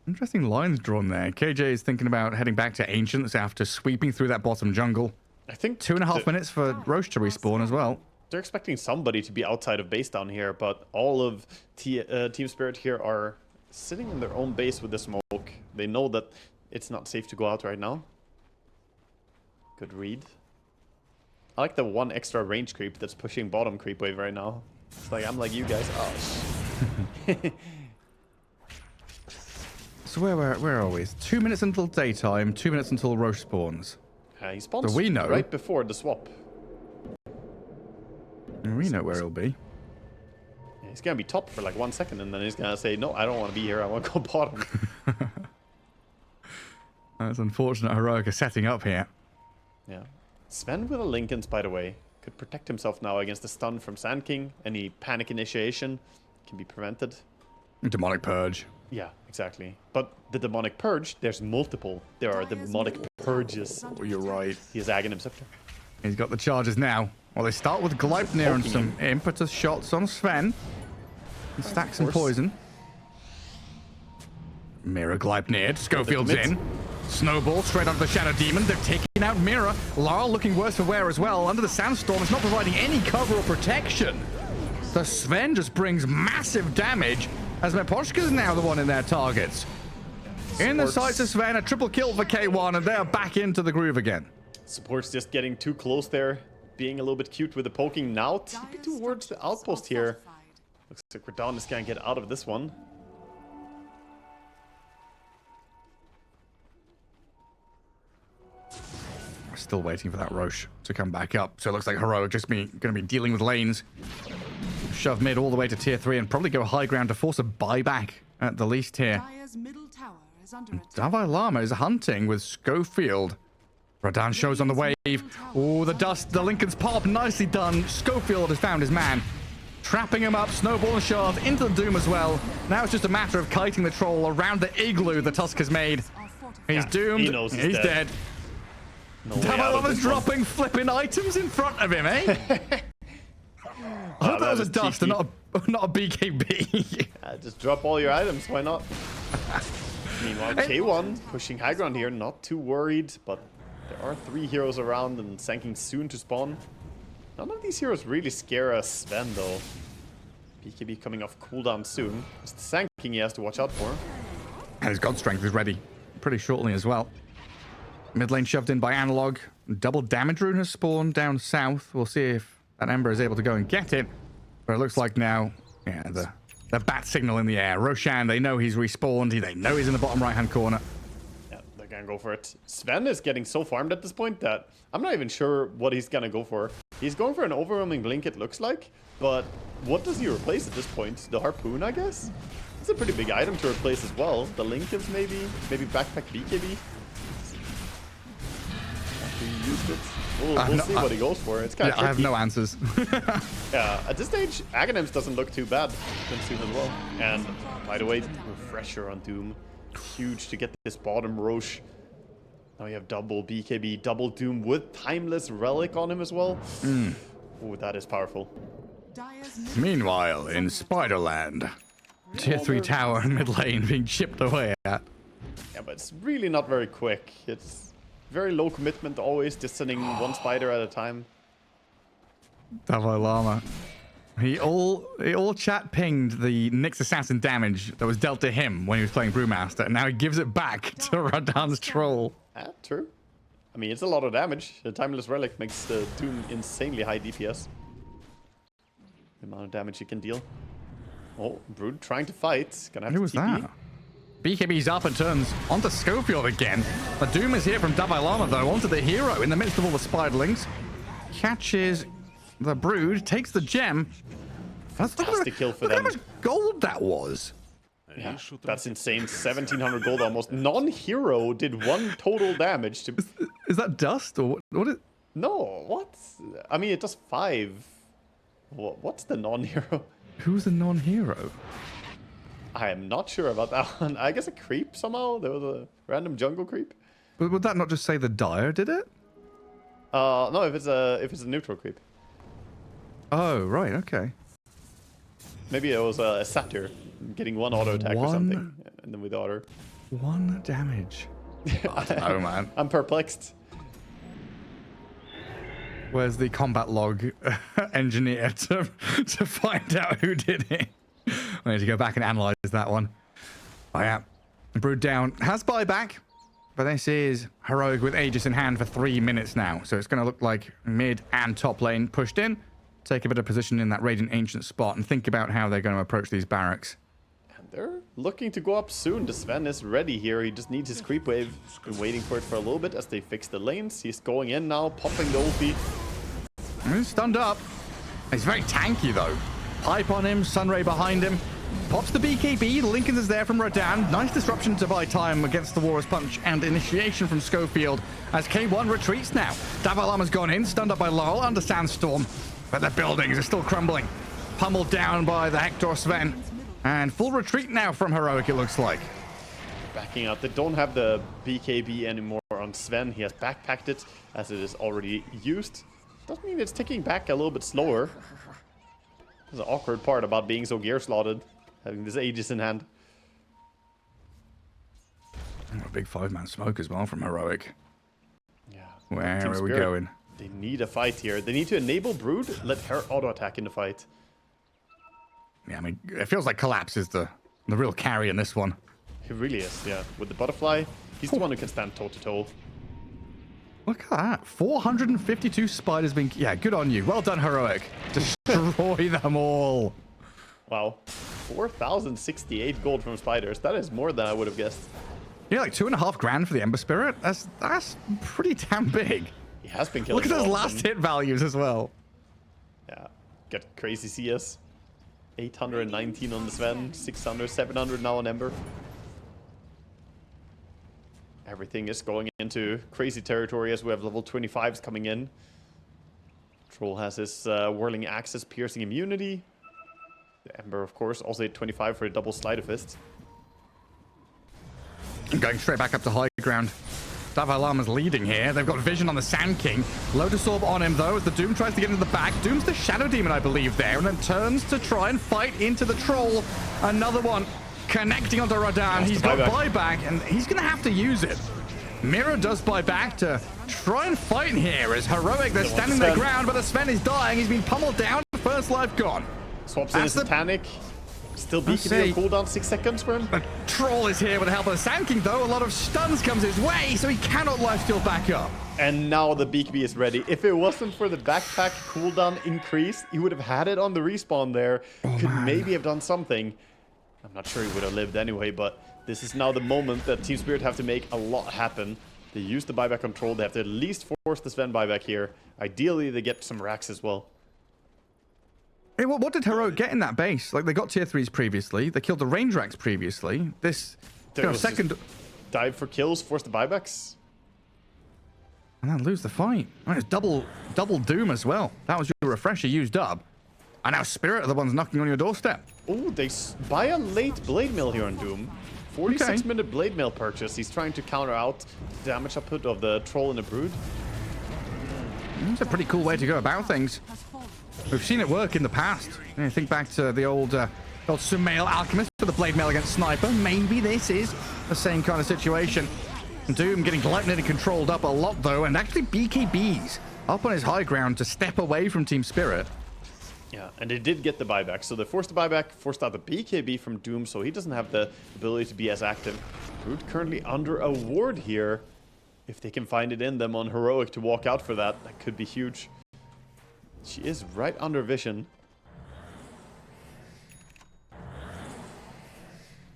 Interesting lines drawn there. KJ is thinking about heading back to Ancients after sweeping through that bottom jungle. I think 2.5 minutes for Roche to respawn as well. they're expecting somebody to be outside of base down here, but all of Team Spirit here are sitting in their own base with the smoke. They know that it's not safe to go out right now. Good read. I like the one extra range creep that's pushing bottom creep wave right now. It's like, I'm like you guys. Oh, So where are we? It's 2 minutes until daytime, 2 minutes until Roche spawns. he spawns So we know. right before the swap. And we know where he'll be. Yeah, he's gonna be top for like 1 second, and then he's gonna say, no, I don't want to be here, I want to go bottom. That's unfortunate. Heroic are setting up here. Yeah. Sven with a Linken's, by the way, could protect himself now against the stun from Sand King. Any panic initiation can be prevented. Demonic Purge. Yeah, exactly. But the Demonic Purge, there's multiple. There are Demonic Purges. Oh, you're right. He has Aghanim Scepter. He's got the charges now. Well, they start with Gleipnir and some impetus shots on Sven. And stack some poison. Mirror Gleipnir. Schofield's in. Snowball straight onto the Shadow Demon. They've taken out Mirror. Lara looking worse for wear as well. Under the Sandstorm, it's not providing any cover or protection. The Sven just brings massive damage as Meposhka's now the one in their targets. In the sights of Sven, a triple kill for K1, and they're back into the groove again. Support's just getting too close there, being a little bit cute with the poking. Now TP towards the outpost here. Looks like Radon is gonna get out of this one. We're still waiting for that Roche to come back up. So it looks like Heroic just going to be dealing with lanes. Shove mid all the way to tier 3 and probably go high ground to force a buyback at the least here. Dire's middle tower is under attack. Dalai Lama is hunting with Schofield. Radan shows on the wave. Oh, the dust, the Lincoln's pop, nicely done. Schofield has found his man. Trapping him up, Snowball and Shard into the Doom as well. Now it's just a matter of kiting the troll around the igloo the Tusk has made. He's doomed. He knows he's dead. No way Dalai out of Lama's this one. dropping flipping items in front of him, eh? I thought that was a dust and not a BKB. Just drop all your items, why not? Meanwhile, K1 pushing high ground here, not too worried, but there are 3 heroes around and Sanking soon to spawn. None of these heroes really scare us Sven though. BKB coming off cooldown soon. It's the Sanking he has to watch out for. And his God Strength is ready pretty shortly as well. Mid lane shoved in by Analog. Double damage rune has spawned down south. We'll see if that Ember is able to go and get it. But it looks like now, yeah, the bat signal in the air. Roshan, they know he's respawned. They know he's in the bottom right-hand corner. Yeah, they're gonna go for it. Sven is getting so farmed at this point that I'm not even sure what he's gonna go for. He's going for an overwhelming blink, it looks like. But what does he replace at this point? The harpoon, I guess? It's a pretty big item to replace as well. The Linkens maybe backpack BKB. After he used it. We'll see what he goes for. It's kind of tricky. I have no answers. Yeah, at this stage, Aghanims doesn't look too bad soon as well. And by the way, refresher on Doom. Huge to get this bottom Roche. Now you have double BKB, double Doom with Timeless Relic on him as well. Ooh, that is powerful. Meanwhile, in Spiderland, Tier 3 tower in mid lane being chipped away at. Yeah, but it's really not very quick. It's very low commitment always, just sending one spider at a time. Dalai Lama. He all chat pinged the Nyx Assassin damage that was dealt to him when he was playing Brewmaster, and now he gives it back to Radan's troll. True. I mean, it's a lot of damage. The Timeless Relic makes the Doom insanely high DPS. The amount of damage you can deal. Oh, Brood trying to fight. Gonna have Who to was TP. that? BKB's up and turns onto Schofield again. The Doom is here from Dalai Lama, though, onto the hero in the midst of all the spiderlings. Catches the Brood, takes the gem. Fantastic kill for them. Look how much gold that was. Yeah, that's insane. 1700 gold almost. Non-hero did 1 total damage to... Is that dust or what is... No, what? I mean, it does 5. What's the non-hero? Who's the non-hero? I am not sure about that one. I guess a creep somehow? There was a random jungle creep? But would that not just say the Dire did it? No, if it's a neutral creep. Oh, right, okay. Maybe it was a satyr getting 1 auto attack or something, and then with auto. 1 damage. I don't know, man. I'm perplexed. Where's the combat log engineer to find out who did it? I need to go back and analyze that one. Oh yeah, Brood down. Has buyback, but this is Heroic with Aegis in hand for 3 minutes now. So it's going to look like mid and top lane pushed in. Take a bit of position in that Radiant Ancient spot and think about how they're going to approach these barracks. And they're looking to go up soon. The Sven is ready here. He just needs his creep wave. Been waiting for it for a little bit as they fix the lanes. He's going in now, popping the ulti. He's stunned up. He's very tanky though. Pipe on him, Sunray behind him. Pops the BKB, Lincoln is there from Rodan. Nice disruption to buy time against the Warrior's Punch and initiation from Schofield as K1 retreats now. Dalai Lama's gone in, stunned up by Lowell under Sandstorm. But the buildings are still crumbling. Pummeled down by the Hector Sven. And full retreat now from Heroic, it looks like. Backing out. They don't have the BKB anymore on Sven. He has backpacked it as it is already used. Doesn't mean it's ticking back a little bit slower. There's an awkward part about being so gear slotted, having this Aegis in hand. A big 5-man smoke as well from Heroic. Yeah. Where Team are we Spirit, going? They need a fight here. They need to enable Brood, let her auto-attack in the fight. Yeah, I mean, it feels like Collapse is the real carry in this one. He really is, yeah. With the butterfly, he's the one who can stand toe-to-toe. Look at that. 452 spiders being... Yeah, good on you. Well done, Heroic. Destroy them all. Wow. 4,068 gold from spiders. That is more than I would have guessed. Yeah, like 2.5 grand for the Ember Spirit. That's pretty damn big. He has been killing. Look at those last hit values as well. Yeah. Got crazy CS. 819 on the Sven. 600, 700 now on Ember. Everything is going into crazy territory as we have level 25s coming in. Troll has his whirling axis, piercing immunity. The Ember, of course, also hit 25 for a double Sleight of Fist. Going straight back up to high ground. Dalai Lama's leading here. They've got vision on the Sand King. Lotus Orb on him, though, as the Doom tries to get into the back. Doom's the Shadow Demon, I believe, there, and then turns to try and fight into the Troll. Another one connecting onto Radan. He's got buyback, and he's going to have to use it. Mira does buy back to try and fight here as Heroic. They're standing their ground, but the Sven is dying. He's been pummeled down. First life gone. Swaps in his panic. Still BKB on cooldown, 6 seconds for him. The Troll is here with the help of the Sand King, though. A lot of stuns comes his way, so he cannot lifesteal back up. And now the BKB is ready. If it wasn't for the backpack cooldown increase, he would have had it on the respawn there. Could maybe have done something. I'm not sure he would have lived anyway, but this is now the moment that Team Spirit have to make a lot happen. They use the buyback control. They have to at least force the Sven buyback here. Ideally, they get some racks as well. Hey, what did Heroic get in that base? Like, they got tier 3s previously. They killed the range racks previously. This second dive for kills, force the buybacks. And then lose the fight. And it's double doom as well. That was your refresher used up. And now Spirit are the ones knocking on your doorstep. Oh, they buy a late Blade Mail here on Doom. 46-minute Blade Mail purchase. He's trying to counter out the damage output of the Troll and the Brood. It's a pretty cool way to go about things. We've seen it work in the past. You know, think back to the old Sumail Alchemist for the Blade Mail against Sniper. Maybe this is the same kind of situation. Doom getting lightning controlled up a lot, though, and actually BKBs up on his high ground to step away from Team Spirit. Yeah, and they did get the buyback. So they forced the buyback, forced out the BKB from Doom, so he doesn't have the ability to be as active. Brood currently under a ward here. If they can find it in them on Heroic to walk out for that, that could be huge. She is right under vision.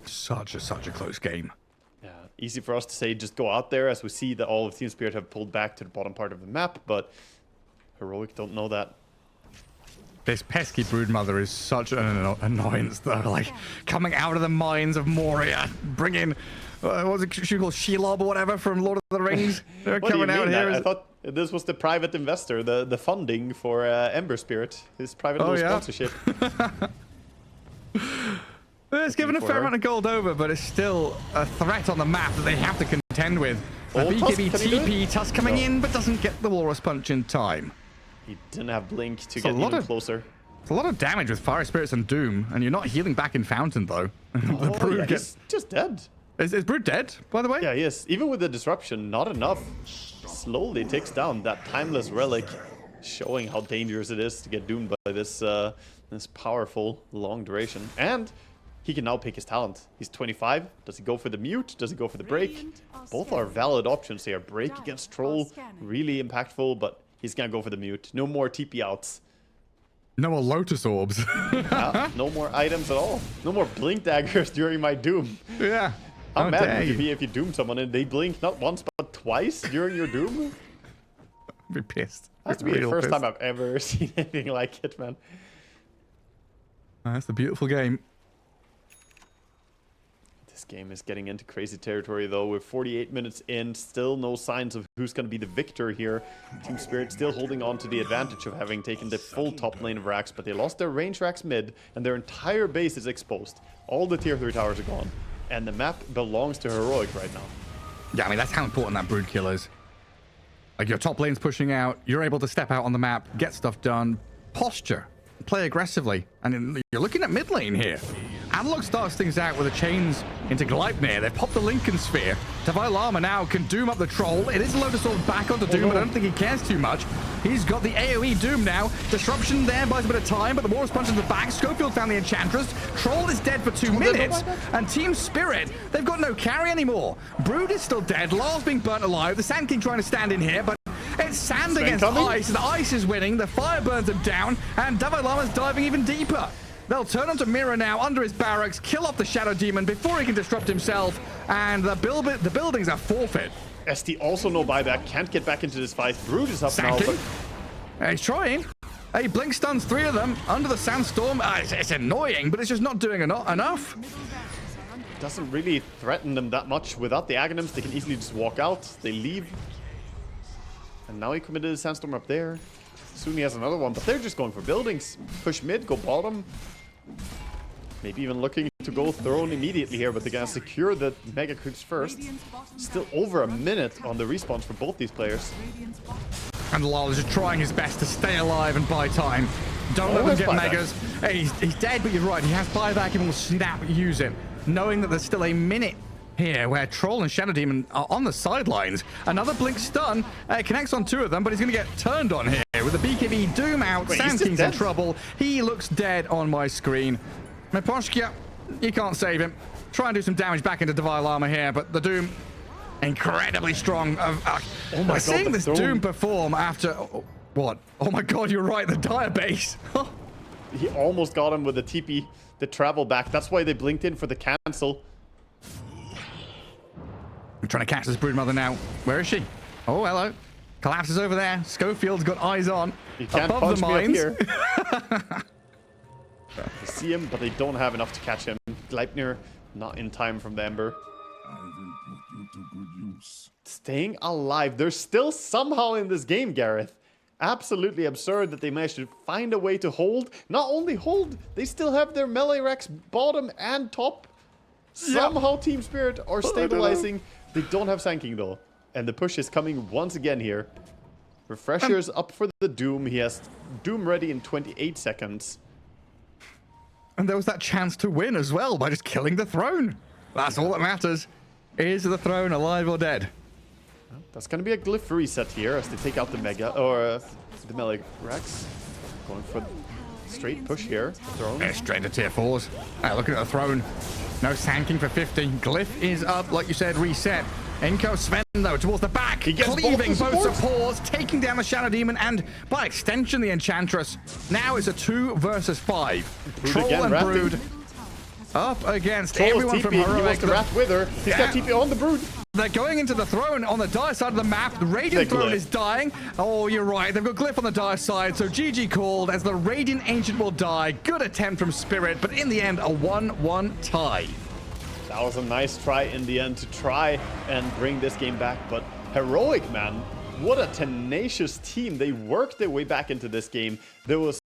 Such a close game. Yeah, easy for us to say just go out there as we see that all of Team Spirit have pulled back to the bottom part of the map, but Heroic don't know that. This pesky Broodmother is such an annoyance, though. Like, coming out of the mines of Moria, bringing, what was it she called, Shelob or whatever from Lord of the Rings? They're coming out here. I thought this was the private investor, the funding for Ember Spirit, his private little sponsorship. It's given a fair amount of gold over, but it's still a threat on the map that they have to contend with. The BKB TP, Tusk coming in, but doesn't get the Walrus Punch in time. He didn't have Blink to get even closer. It's a lot of damage with Fire Spirits and Doom, and you're not healing back in Fountain, though. The Brood he's just dead. Is Brood dead, by the way? Yeah, he is. Even with the disruption, not enough. Slowly takes down that Timeless Relic, showing how dangerous it is to get doomed by this this powerful, long duration. And he can now pick his talent. He's 25. Does he go for the mute? Does he go for the break? Both are valid options here. Break against Troll, really impactful, but he's gonna go for the mute. No more TP outs. No more Lotus Orbs. No more items at all. No more Blink Daggers during my Doom. Yeah. How mad would you be if you Doom someone and they blink not once but twice during your Doom? I'd be pissed. That's the first time I've ever seen anything like it, man. That's the beautiful game. This game is getting into crazy territory, though. We're 48 minutes in, still no signs of who's going to be the victor here. Team Spirit still holding on to the advantage of having taken the full top lane of racks, but they lost their range racks mid, and their entire base is exposed. All the tier 3 towers are gone, and the map belongs to Heroic right now. Yeah, I mean, that's how important that Brood kill is. Like, your top lane's pushing out, you're able to step out on the map, get stuff done, posture, play aggressively, and you're looking at mid lane here. Analog starts things out with the chains into Gleipnir. They've popped the Lincoln Sphere. Tavai Lama now can Doom up the Troll. It is Lotus Orb back onto Doom, but I don't think he cares too much. He's got the AoE Doom now. Disruption there buys a bit of time, but the Walrus Punch in the back. Schofield found the Enchantress. Troll is dead for 2 minutes. And Team Spirit, they've got no carry anymore. Brood is still dead. Lars being burnt alive. The Sand King trying to stand in here, but it's sand against ice. The ice is winning. The fire burns him down, and Davai Lama's diving even deeper. They'll turn onto Mira now under his barracks, kill off the Shadow Demon before he can disrupt himself, and the buildings are forfeit. ST also no buyback, can't get back into this fight. Brood is up now, but... He's trying. He blink stuns 3 of them under the sandstorm. It's annoying, but it's just not doing enough. Doesn't really threaten them that much. Without the Aghanims, they can easily just walk out. They leave. And now he committed a sandstorm up there. Soon he has another one, but they're just going for buildings. Push mid, go bottom. Maybe even looking to go Throne immediately here, but they're gonna secure the Mega Creeps first. Still over a minute on the respawns for both these players. And Lal is just trying his best to stay alive and buy time. Don't let them get Megas. Hey, he's dead, but you're right. He has buyback and will snap use it. knowing that there's still a minute here where Troll and Shadow Demon are on the sidelines. Another Blink stun connects on 2 of them, but he's going to get turned on here with the BKB Doom out. Wait, Sand King's in trouble. He looks dead on my screen. Miposhka, you can't save him. Try and do some damage back into Divine Armor here, but the Doom, incredibly strong. Oh my God, seeing this Doom. Doom perform after... what? Oh my God, you're right, the Dire Base. He almost got him with the TP, the travel back. That's why they blinked in for the cancel. I'm trying to catch this Broodmother now. Where is she? Oh, hello. Collapses over there. Schofield's got eyes on. You can't above the punch me mines. up here. They see him, but they don't have enough to catch him. Gleipnir not in time from the Ember. I will put you to good use. Staying alive. They're still somehow in this game, Gareth. Absolutely absurd that they managed to find a way to hold. Not only hold, they still have their melee racks bottom and top. Somehow Team Spirit are stabilizing. They don't have Sand King though. And the push is coming once again here. Refresher's up for the Doom. He has Doom ready in 28 seconds. And there was that chance to win as well by just killing the throne. That's all that matters. Is the throne alive or dead? That's going to be a glyph reset here as they take out the Mega, or the Melee Rex. Going for straight push here. Throne. Yeah, straight to tier 4s. Looking at the throne. No Sand King for 50. Glyph is up, like you said, reset. Inko Sven, though, towards the back. He gets cleaving both both supports, taking down the Shadow Demon, and by extension, the Enchantress. Now it's a 2 versus 5. Brood Troll again, and Wrath Brood Dude. up against Troll's everyone from TP. He Heroic. wants the Wrath with her. He's got TP on the Brood. They're going into the throne on the Dire side of the map. The Radiant The Throne Glyph. is dying. Oh, you're right. They've got Glyph on the Dire side, so GG called as the Radiant Ancient will die. Good attempt from Spirit, but in the end, a 1-1 tie. That was a nice try in the end to try and bring this game back, but Heroic, man, what a tenacious team. They worked their way back into this game. There was